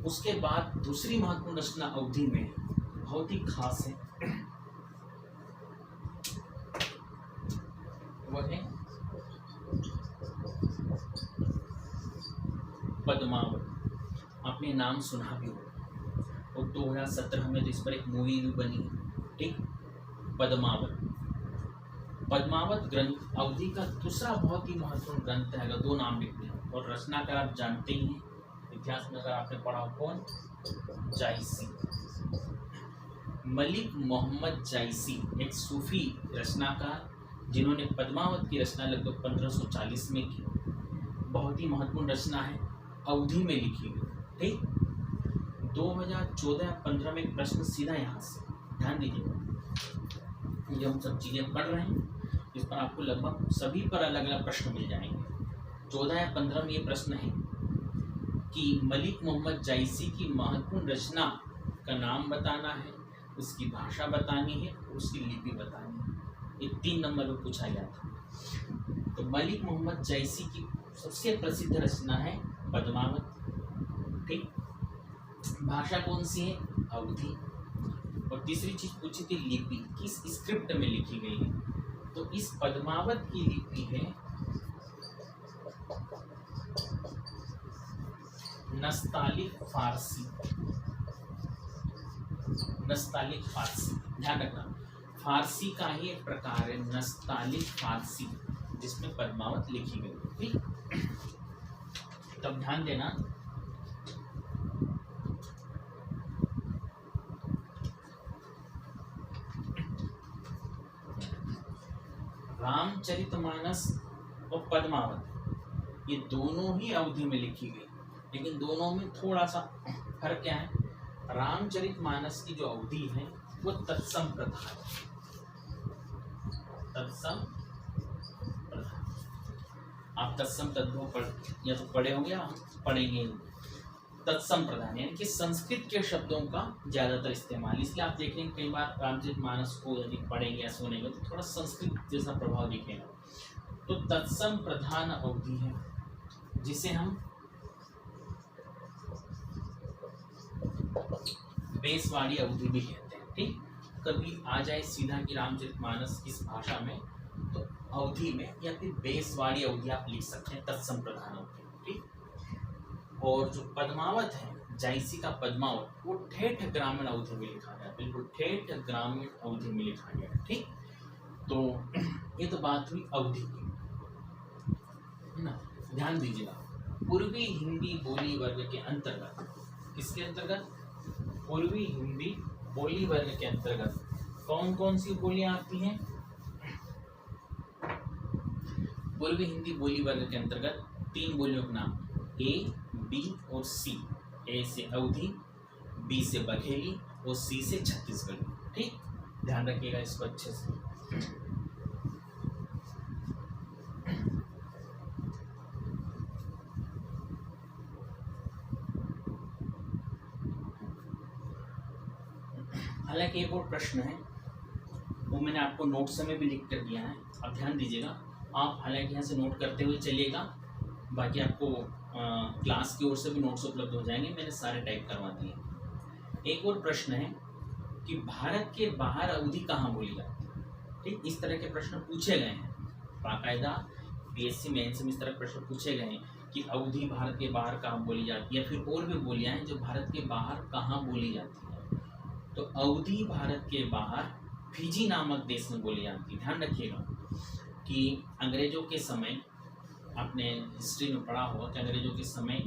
उसके बाद दूसरी महत्वपूर्ण रचना अवधि में बहुत ही खास है, वह है पद्मावत। आपने नाम सुना भी हो, और 2017 में तो इस पर एक मूवी भी बनी है, ठीक। पद्मावत, पद्मावत ग्रंथ अवधि का दूसरा बहुत ही महत्वपूर्ण ग्रंथ है। अगर दो नाम लिखते हैं, और रचनाकार आप जानते ही हैं, इतिहास में अगर आपने पढ़ा हो, कौन? जायसी, मलिक मोहम्मद जायसी, एक सूफी रचनाकार जिन्होंने पद्मावत की रचना लगभग 1540 में की। बहुत ही महत्वपूर्ण रचना है, अवधि में लिखी गई, ठीक। 2014-15 में एक प्रश्न सीधा यहाँ से, ध्यान दीजिएगा, ये हम सब चीज़ें पढ़ रहे हैं, इस पर आपको लगभग सभी पर अलग अलग प्रश्न मिल जाएंगे। 14 या 15 में ये प्रश्न है कि मलिक मोहम्मद जायसी की महत्वपूर्ण रचना का नाम बताना है, उसकी भाषा बतानी है, और उसकी लिपि बतानी है। ये 3 नंबर में पूछा गया था। तो मलिक मोहम्मद जायसी की सबसे प्रसिद्ध रचना है पद्मावत, ठीक। भाषा कौन सी है? अवधि। और तीसरी चीज पूछी थी लिपि, किस स्क्रिप्ट में लिखी गई है? तो इस पद्मावत की लिपि है नस्तालिक फारसी। नस्तालिक फारसी, ध्यान रखना, फारसी का ही एक प्रकार है नस्तालिक फारसी, जिसमें पद्मावत लिखी गई, ठीक। तब ध्यान देना, रामचरितमानस और पद्मावत ये दोनों ही अवधि में लिखी गई, लेकिन दोनों में थोड़ा सा फर्क क्या है? रामचरितमानस की जो अवधि है वो तत्सम प्रधान है, तत्सम प्रधान। आप तत्सम तद्भव पढ़ या तो पढ़े होंगे या पढ़ेंगे। तत्सम प्रधान यानी कि संस्कृत के शब्दों का ज्यादातर इस्तेमाल, इसलिए आप देखेंगे कई बार रामचरितमानस को यदि पढ़ेंगे या सुनेंगे तो थोड़ा संस्कृत जैसा प्रभाव दिखेगा। तो तत्सम प्रधान अवधि है, जिसे हम बेसवाड़ी अवधि भी कहते हैं, ठीक। कभी आ जाए सीधा कि रामचरितमानस किस भाषा में, तो अवधि में या फिर बेसवाड़ी अवधि आप लिख सकते हैं, तत्सम प्रधान अवधि, ठीक। और जो पद्मावत है, जायसी का पद्मावत, वो ठेठ ग्रामीण अवधि में लिखा गया, बिल्कुल ठेठ ग्रामीण अवधि में लिखा गया, ठीक। तो ये तो बात हुई अवधि की, है ना। ध्यान दीजिएगा, पूर्वी हिंदी बोली वर्ग के अंतर्गत, किसके अंतर्गत? पूर्वी हिंदी बोली वर्ग के अंतर्गत कौन कौन सी बोलियां आती हैं? पूर्वी हिंदी बोली वर्ग के अंतर्गत 3 बोलियों के नाम, ए, बी और सी। ए से अवधि, बी से बघेली और सी से छत्तीसगढ़ी, ठीक। ध्यान रखिएगा इसको अच्छे से। हालांकि एक और प्रश्न है, वो मैंने आपको नोट्स में भी लिख कर दिया है, अब ध्यान दीजिएगा। आप हालांकि यहाँ से नोट करते हुए चलिएगा, बाकी आपको क्लास की ओर से भी नोट्स उपलब्ध हो जाएंगे, मैंने सारे टाइप करवा दिए। एक और प्रश्न है कि भारत के बाहर अवधि कहाँ बोली जाती है, ठीक। इस तरह के प्रश्न पूछे गए हैं, बाकायदा पीएससी मेंस में इस तरह के प्रश्न पूछे गए हैं कि अवधि भारत के बाहर कहाँ बोली जाती है, फिर और भी बोलियाँ हैं जो भारत के बाहर कहाँ बोली जाती है। तो अवधि भारत के बाहर फिजी नामक देश में बोली जाती है। ध्यान रखिएगा कि अंग्रेजों के समय, आपने हिस्ट्री में पढ़ा होगा कि अंग्रेजों के समय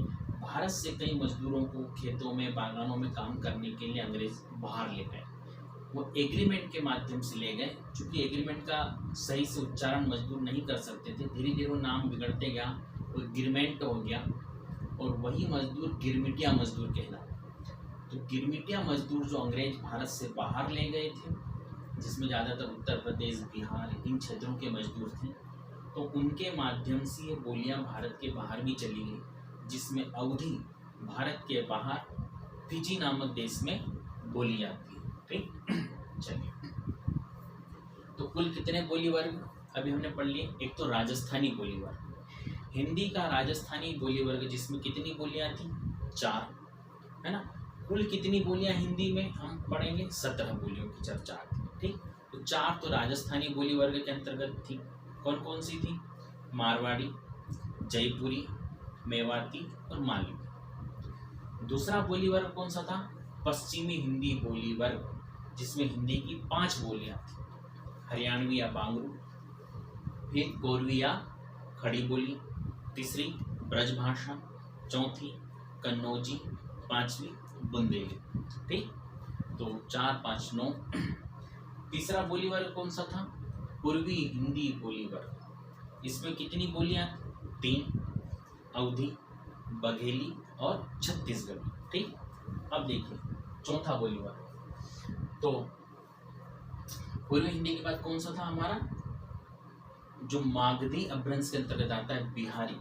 भारत से कई मजदूरों को खेतों में, बागानों में काम करने के लिए अंग्रेज बाहर ले गए। वो एग्रीमेंट के माध्यम से ले गए, चूँकि एग्रीमेंट का सही से उच्चारण मजदूर नहीं कर सकते थे, धीरे धीरे वो नाम बिगड़ते गया, वो गिरमेंट हो गया, और वही मजदूर गिरमिटिया मजदूर कहलाए। तो गिरमिटिया मजदूर जो अंग्रेज भारत से बाहर ले गए थे, जिसमें ज़्यादातर उत्तर प्रदेश, बिहार, इन क्षेत्रों के मजदूर थे, तो उनके माध्यम से ये बोलियां भारत के बाहर भी चली गई, जिसमें अवधि भारत के बाहर फिजी नामक देश में बोली जाती है, ठीक। चलिए, तो कुल कितने बोली वर्ग अभी हमने पढ़ लिए? एक तो राजस्थानी बोली वर्ग, हिंदी का राजस्थानी बोली वर्ग, जिसमें कितनी बोलियां थी? 4। है ना। कुल कितनी बोलियां हिंदी में हम पढ़ेंगे, 17 बोलियों की चर्चा आती है। ठीक, तो 4 तो राजस्थानी बोली वर्ग के अंतर्गत थी। कौन कौन सी थी? मारवाड़ी, जयपुरी, मेवाती और मालवी। दूसरा बोली वर्ग कौन सा था? पश्चिमी हिंदी बोली वर्ग, जिसमें हिंदी की 5 बोलियां थी। हरियाणवी या बांगरू, फिर कोरवी या खड़ी बोली, तीसरी ब्रजभाषा, चौथी कन्नौजी, पांचवी बुंदेली। ठीक, तो 4 5 9। तीसरा बोली वर्ग कौन सा था? पूर्वी हिंदी बोली वर्ग। इसमें कितनी बोलियां? 3, अवधी, बघेली और छत्तीसगढ़ी। ठीक, अब देखिए चौथा बोली वर्ग। तो पूर्वी हिंदी के बाद कौन सा था हमारा? जो मागधी अपभ्रंश के अंतर्गत आता है, बिहारी।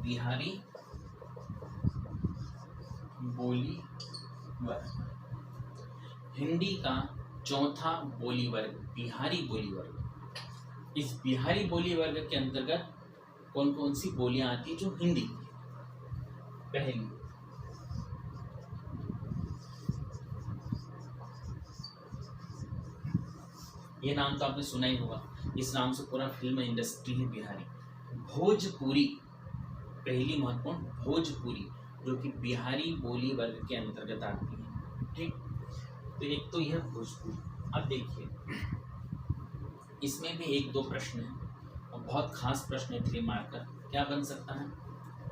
बिहारी बोली वर्ग, हिंदी का चौथा बोली वर्ग बिहारी बोली वर्ग। इस बिहारी बोली वर्ग के अंतर्गत कौन कौन सी बोलियां आती है जो हिंदी की? पहली ये नाम तो आपने सुना ही होगा, इस नाम से पूरा फिल्म इंडस्ट्री है बिहारी। भोजपुरी, पहली महत्वपूर्ण भोजपुरी, जो कि बिहारी बोली वर्ग के अंतर्गत आती है। ठीक, तो एक तो यह भोजपुरी। अब देखिए इसमें भी 1-2 प्रश्न है और बहुत खास प्रश्न है, 3 मार्कर। क्या बन सकता है?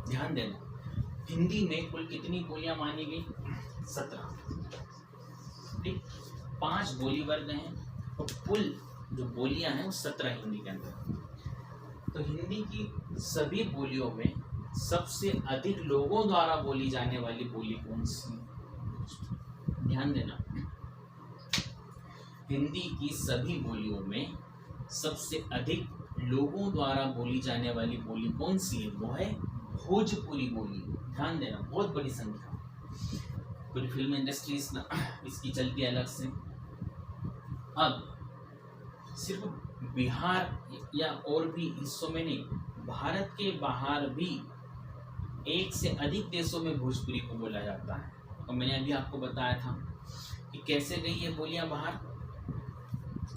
ध्यान देना, हिंदी में कुल कितनी बोलियां मानी गई? 17। ठीक, 5 बोली वर्ग हैं तो कुल जो बोलियां हैं वो 17 हिंदी के अंदर। तो हिंदी की सभी बोलियों में सबसे अधिक लोगों द्वारा बोली जाने वाली बोली कौन सी? ध्यान देना, हिंदी की सभी बोलियों में सबसे अधिक लोगों द्वारा बोली जाने वाली बोली कौन सी है? वो है भोजपुरी बोली। ध्यान देना, बहुत बड़ी संख्या। पूरी फिल्म इंडस्ट्री इसकी चलती है अलग से। अब सिर्फ बिहार या और भी हिस्सों में नहीं, भारत के बाहर भी 1 से अधिक देशों में भोजपुरी को बोला जाता है। और मैंने अभी आपको बताया था कि कैसे गई ये बोलियां बाहर।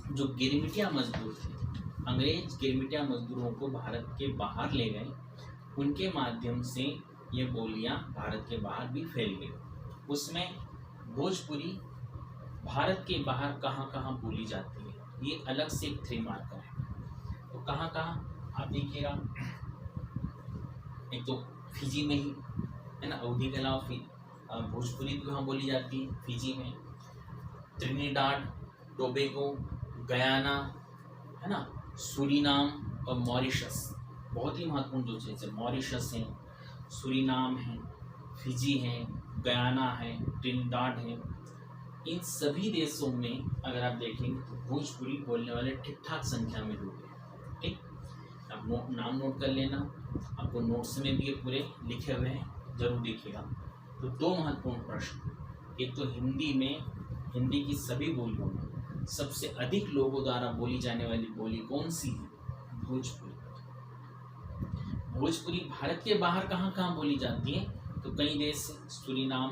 जो गिरमिटिया मजदूर थे, अंग्रेज गिरमिटिया मजदूरों को भारत के बाहर ले गए, उनके माध्यम से ये बोलियां भारत के बाहर भी फैल गई। उसमें भोजपुरी भारत के बाहर कहाँ कहाँ बोली जाती है, ये अलग से एक 3 मार्कर है। तो कहाँ कहाँ आप देखिएगा, एक तो फिजी में ही है ना, अवधी के अलावा भोजपुरी भी वहाँ बोली जाती है फिजी में। त्रिनिडाड, टोबैगो, गयाना, है ना, सूरीनाम और मॉरिशस, बहुत ही महत्वपूर्ण जो चीज़ है। मॉरिशस है, सूरीनाम है, फिजी है, गयाना है, ट्रिनिडाड है। इन सभी देशों में अगर आप देखेंगे तो भोजपुरी बोलने वाले ठीक ठाक संख्या में लोग हैं। ठीक, अब नाम नोट कर लेना, आपको नोट्स में भी ये पूरे लिखे हुए हैं, जरूर देखिएगा। तो 2 महत्वपूर्ण प्रश्न, एक तो हिंदी में, हिंदी की सभी बोलियों में सबसे अधिक लोगों द्वारा बोली जाने वाली बोली कौन सी है? भोजपुरी। भोजपुरी भारत के बाहर कहाँ कहाँ बोली जाती है? तो कई देश, सूरीनाम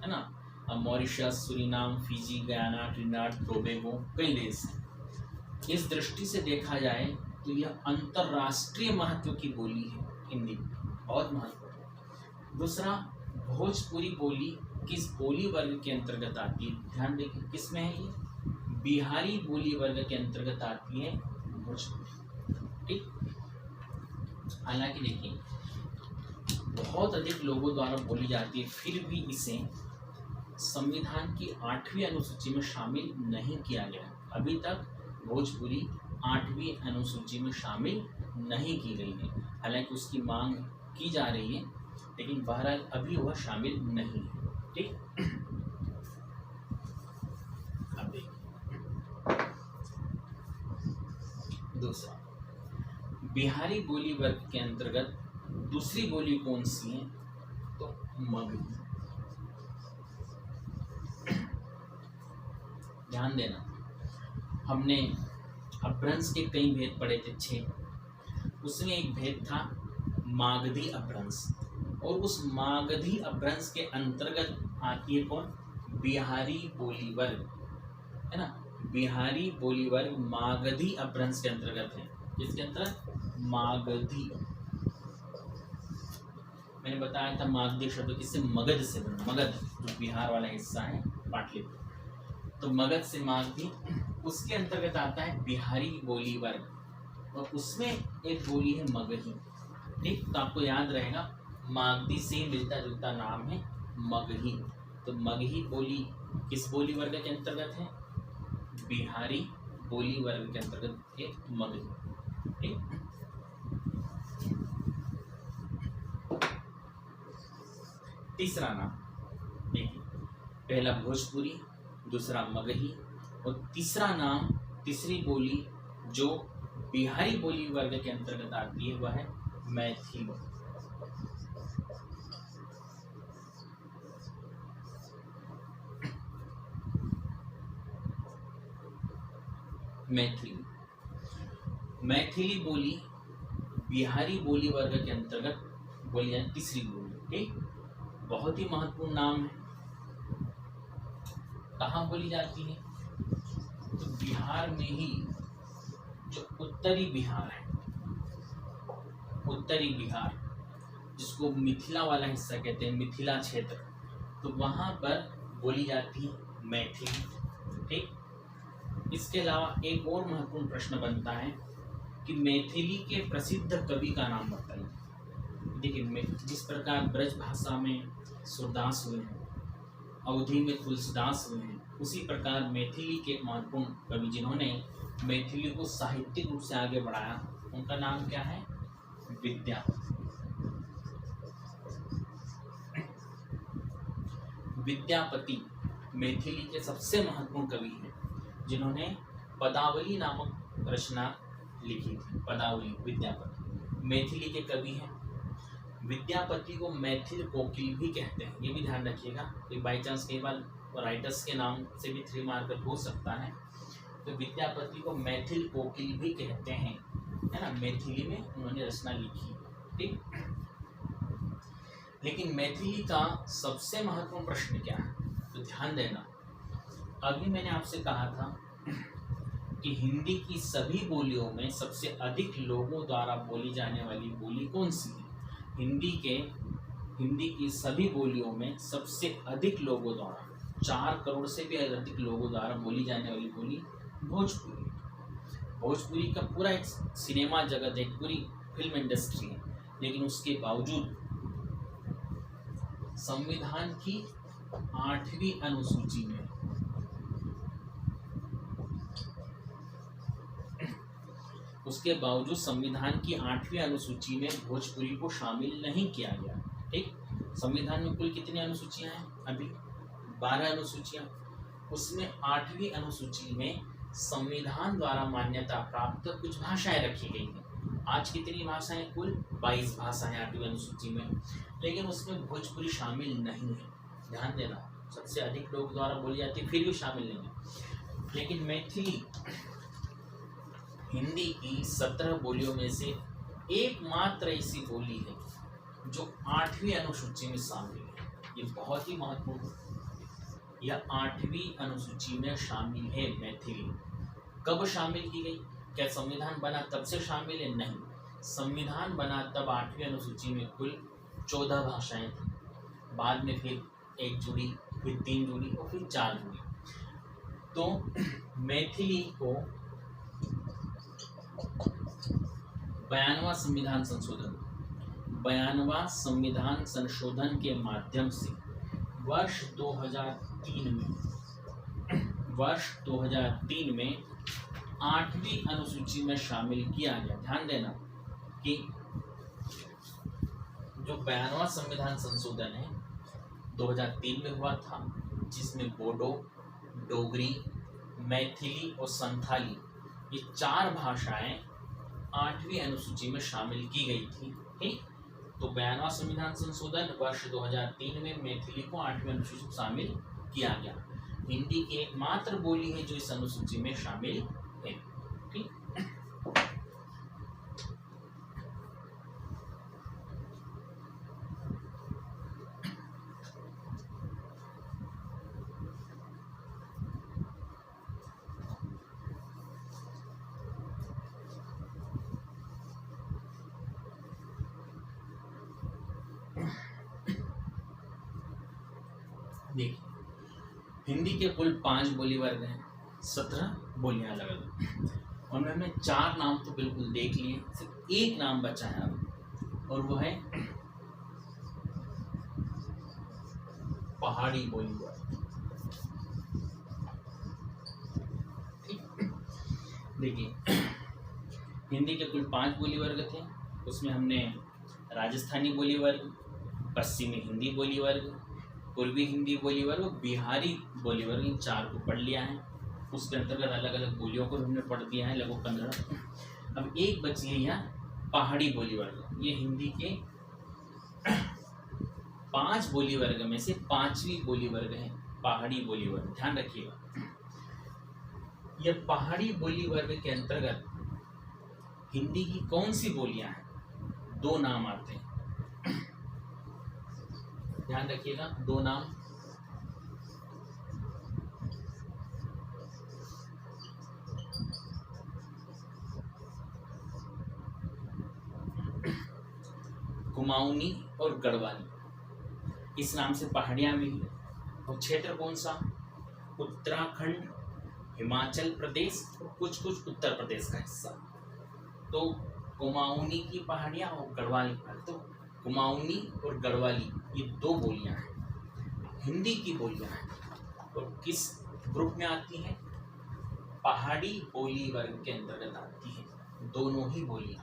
है ना, Mauritius, Suriname, Fiji, Guyana, Trinidad, Tobago, कई देश हैं। इस दृष्टि से देखा जाए तो यह अंतरराष्ट्रीय महत्व की बोली है हिंदी, बहुत महत्वपूर्ण। दूसरा, भोजपुरी बोली किस बोली वर्ग के अंतर्गत आती है? ध्यान देखिए, किस में है ये? बिहारी बोली वर्ग के अंतर्गत आती है भोजपुरी। ठीक, हालांकि देखिए बहुत अधिक लोगों द्वारा बोली जाती है, फिर भी इसे संविधान की 8वीं अनुसूची में शामिल नहीं किया गया। अभी तक भोजपुरी 8वीं अनुसूची में शामिल नहीं की गई है, हालांकि उसकी मांग की जा रही है, लेकिन बहरहाल अभी वह शामिल नहीं है। ठीक, अब देखिए दूसरा, बिहारी बोली वर्ग के अंतर्गत दूसरी बोली कौन सी है? तो मगही। ध्यान देना, हमने अपभ्रंश के कई भेद पढ़े थे, 6, उसमें एक भेद था मागधी अपभ्रंश, और उस मागधी अपभ्रंश के अंतर्गत आती है कौन? बिहारी बोली वर्ग, है ना। बिहारी बोली वर्ग मागधी अपभ्रंश के अंतर्गत है। किसके अंतर्गत? मागधी। मैंने बताया था मागधी शब्द किससे? मगध से बना। मगध जो बिहार वाला हिस्सा है, पाटलिपुत्र, तो मगध से मागधी, उसके अंतर्गत आता है बिहारी बोली वर्ग, और उसमें एक बोली है मगही। ठीक, तो आपको याद रहेगा मागधी से मिलता जुलता नाम है मगही। तो मगही बोली किस बोली वर्ग के अंतर्गत है? बिहारी बोली वर्ग के अंतर्गत एक मगही। ठीक, तीसरा नाम देखिए, पहला भोजपुरी, दूसरा मगही, और तीसरा नाम, तीसरी बोली जो बिहारी बोली वर्ग के अंतर्गत आती है वह है मैथिली। मैथिली, मैथिली बोली बिहारी बोली वर्ग के अंतर्गत बोली जाए तीसरी बोली। ठीक, बहुत ही महत्वपूर्ण नाम है। कहाँ बोली जाती है? तो बिहार में ही, जो उत्तरी बिहार है, उत्तरी बिहार जिसको मिथिला वाला हिस्सा कहते हैं, मिथिला क्षेत्र, तो वहां पर बोली जाती है मैथिली। ठीक, इसके अलावा एक और महत्वपूर्ण प्रश्न बनता है कि मैथिली के प्रसिद्ध कवि का नाम बताइए। देखिए, जिस प्रकार ब्रज भाषा में सूरदास हुए हैं, अवधी में तुलसीदास हुए हैं, उसी प्रकार मैथिली के एक महत्वपूर्ण कवि जिन्होंने मैथिली को साहित्यिक रूप से आगे बढ़ाया, उनका नाम क्या है? विद्यापति। विद्यापति मैथिली के सबसे महत्वपूर्ण कवि हैं, जिन्होंने पदावली नामक रचना लिखी थी। पदावली विद्यापति मैथिली के कवि हैं। विद्यापति को मैथिल कोकिल भी कहते हैं, ये भी ध्यान रखिएगा कि बाई चांस कई बार राइटर्स के नाम से भी 3 मार्कर हो सकता है। तो विद्यापति को मैथिल कोकिल भी कहते हैं, है ना। मैथिली में उन्होंने रचना लिखी। ठीक, लेकिन मैथिली का सबसे महत्वपूर्ण प्रश्न क्या है? तो ध्यान देना, अभी मैंने आपसे कहा था कि हिंदी की सभी बोलियों में सबसे अधिक लोगों द्वारा बोली जाने वाली बोली कौन सी है? हिंदी की सभी बोलियों में सबसे अधिक लोगों द्वारा, 4 करोड़ से भी अधिक लोगों द्वारा बोली जाने वाली बोली भोजपुरी। भोजपुरी का पूरा एक सिनेमा जगत, एक पूरी फिल्म इंडस्ट्री है, लेकिन उसके बावजूद संविधान की 8वीं अनुसूची में, उसके बावजूद संविधान की 8वीं अनुसूची में भोजपुरी को शामिल नहीं किया गया। ठीक, संविधान में कुल कितनी अनुसूचियां हैं? अभी 12 अनुसूचियां। उसमें 8वीं अनुसूची में संविधान द्वारा मान्यता प्राप्त कुछ भाषाएं रखी गई हैं। आज कितनी भाषाएं? कुल 22 भाषाएं 8वीं अनुसूची में, लेकिन उसमें भोजपुरी शामिल नहीं है। ध्यान देना, सबसे अधिक लोग द्वारा बोली जाती है, फिर भी शामिल नहीं है। लेकिन मैथिली हिंदी की 17 बोलियों में से एकमात्र ऐसी बोली है जो 8वीं अनुसूची में शामिल है। ये बहुत ही महत्वपूर्ण है। यह 8वीं अनुसूची में शामिल है मैथिली। कब शामिल की गई? क्या संविधान बना तब से शामिल है? नहीं, संविधान बना तब 8वीं अनुसूची में कुल 14 भाषाएं थी। बाद में फिर 1 जुड़ी, फिर 3 जुड़ी और फिर 4 जुड़ी। तो मैथिली को 92वां संविधान संशोधन के माध्यम से वर्ष 2003 में 8वीं अनुसूची में शामिल किया गया। ध्यान देना कि जो 92वां संविधान संशोधन है 2003 में हुआ था, जिसमें बोडो, डोगरी, मैथिली और संथाली, ये 4 भाषाएं 8वीं अनुसूची में शामिल की गई थी। ठीक, तो 92वां संविधान संशोधन वर्ष 2003 में मैथिली को 8वीं अनुसूची में शामिल किया गया। हिंदी की एकमात्र बोली है जो इस अनुसूची में शामिल है। ठीक, देखिए, हिंदी के कुल 5 बोली वर्ग हैं, 17 बोलियां अलग अलग। उनमें हमने 4 नाम तो बिल्कुल देख लिए, सिर्फ एक नाम बचा है अब, और वो है पहाड़ी बोली वर्ग। देखिए, हिंदी के कुल 5 बोली वर्ग थे, उसमें हमने राजस्थानी बोली वर्ग, पश्चिमी हिंदी बोली वर्ग, पूर्वी हिंदी बोली वर्ग और बिहारी बोली वर्ग, इन 4 को पढ़ लिया है। उसके अंतर्गत अलग अलग बोलियों को हमने पढ़ दिया है, लगभग 15। अब एक बची है यहाँ पहाड़ी बोली वर्ग। ये हिंदी के 5 बोली वर्ग में से 5वीं बोली वर्ग है पहाड़ी बोली वर्ग। ध्यान रखिएगा, यह पहाड़ी बोली वर्ग के अंतर्गत हिंदी की कौन सी बोलियां हैं? 2 नाम आते हैं, ध्यान रखिएगा, 2 नाम। कुमाऊनी और गढ़वाली, इस नाम से पहाड़ियां मिली। और क्षेत्र कौन सा? उत्तराखंड, हिमाचल प्रदेश और कुछ कुछ उत्तर प्रदेश का हिस्सा। तो कुमाऊनी की पहाड़ियां और गढ़वाली पहाड़ी, तो कुमाऊनी और गढ़वाली ये 2 बोलियां हैं, हिंदी की बोलियां हैं। और किस ग्रुप में आती हैं? पहाड़ी बोली वर्ग के अंतर्गत आती है दोनों ही बोलियां,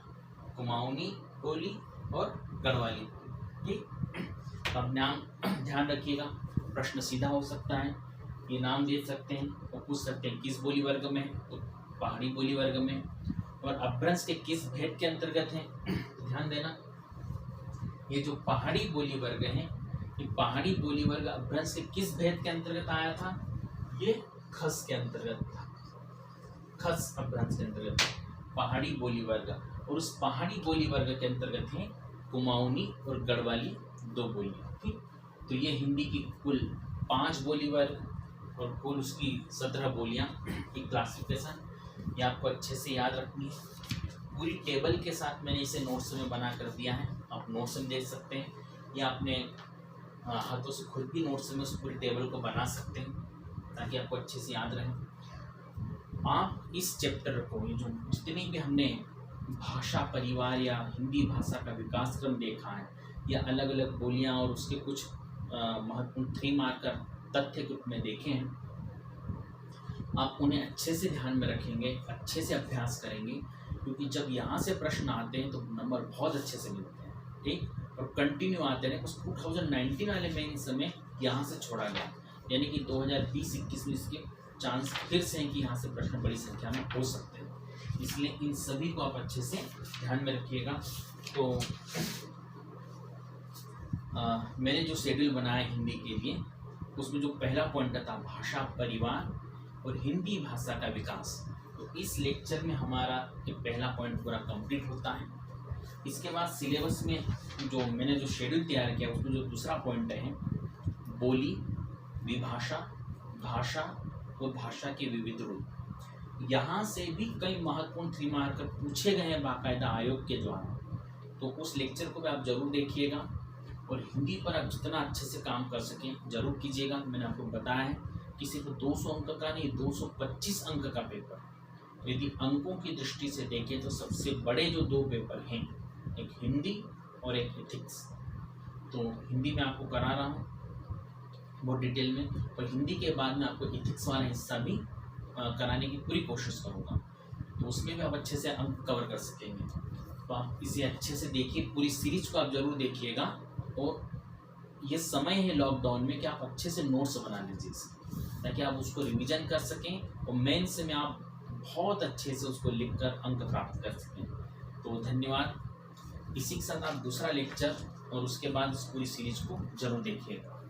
कुमाऊनी बोली और गढ़वाली। ठीक, अब नाम ध्यान रखिएगा, प्रश्न सीधा हो सकता है, ये नाम दे सकते हैं और पूछ सकते हैं किस बोली वर्ग में, तो पहाड़ी बोली वर्ग में। और अपभ्रंश के किस भेद के अंतर्गत है? तो ध्यान देना, ये जो पहाड़ी बोली वर्ग है, ये पहाड़ी बोली वर्ग अपभ्रंश के किस भेद के अंतर्गत आया था? ये खस के अंतर्गत था, खस अपभ्रंश के अंतर्गत पहाड़ी बोली वर्ग। और उस पहाड़ी बोली वर्ग के अंतर्गत है कुमाऊनी और गढ़वाली 2 बोलियां। ठीक, तो ये हिंदी की कुल 5 बोली वर्ग और कुल उसकी 17 बोलियां की क्लासिफिकेशन, ये आपको अच्छे से याद रखनी है। पूरी टेबल के साथ मैंने इसे नोट्स में बना कर दिया है, आप नोट्स में देख सकते हैं, या अपने हाथों से खुद भी नोट्स में उस पूरी टेबल को बना सकते हैं ताकि आपको अच्छे से याद रहे। आप इस चैप्टर को, ये जो जितनी भी हमने भाषा परिवार या हिंदी भाषा का विकास क्रम देखा है, या अलग अलग बोलियां और उसके कुछ महत्वपूर्ण 3 मार्कर तथ्य ग्रुप में देखे हैं, आप उन्हें अच्छे से ध्यान में रखेंगे, अच्छे से अभ्यास करेंगे, क्योंकि जब यहाँ से प्रश्न आते हैं तो नंबर बहुत अच्छे से मिलते हैं। ठीक, और कंटिन्यू आते हैं। उस 2019 वाले मेंस में यहाँ से छोड़ा गया, यानी कि 2020-21 में इसके चांस फिर से हैं कि यहाँ से प्रश्न बड़ी संख्या में हो सकते हैं, इसलिए इन सभी को आप अच्छे से ध्यान में रखिएगा। तो मैंने जो शेड्यूल बनाया हिंदी के लिए, उसमें जो पहला पॉइंट था भाषा परिवार और हिंदी भाषा का विकास, तो इस लेक्चर में हमारा ये पहला पॉइंट पूरा कंप्लीट होता है। इसके बाद सिलेबस में जो मैंने जो शेड्यूल तैयार किया, उसमें जो दूसरा पॉइंट है बोली, विभाषा, भाषा और भाषा के विविध रूप, यहाँ से भी कई महत्वपूर्ण 3 मार्कर पूछे गए हैं बाकायदा आयोग के द्वारा, तो उस लेक्चर को भी आप जरूर देखिएगा। और हिंदी पर आप जितना अच्छे से काम कर सकें जरूर कीजिएगा। मैंने आपको बताया है कि सिर्फ 200 अंक का नहीं, 225 अंक का पेपर है। यदि अंकों की दृष्टि से देखें तो सबसे बड़े जो 2 पेपर हैं, एक हिंदी और एक एथिक्स, तो हिंदी में आपको करा रहा हूँ बहुत डिटेल में, और हिंदी के बाद में आपको एथिक्स वाला हिस्सा भी कराने की पूरी कोशिश करूँगा, तो उसमें भी आप अच्छे से अंक कवर कर सकेंगे। तो आप इसे अच्छे से देखिए, पूरी सीरीज को आप जरूर देखिएगा। और ये समय है लॉकडाउन में कि आप अच्छे से नोट्स बना लीजिए, ताकि आप उसको रिवीजन कर सकें और मेंस में आप बहुत अच्छे से उसको लिखकर अंक प्राप्त कर सकें। तो धन्यवाद। इसी के साथ आप दूसरा लेक्चर और उसके बाद इस पूरी सीरीज को जरूर देखिएगा।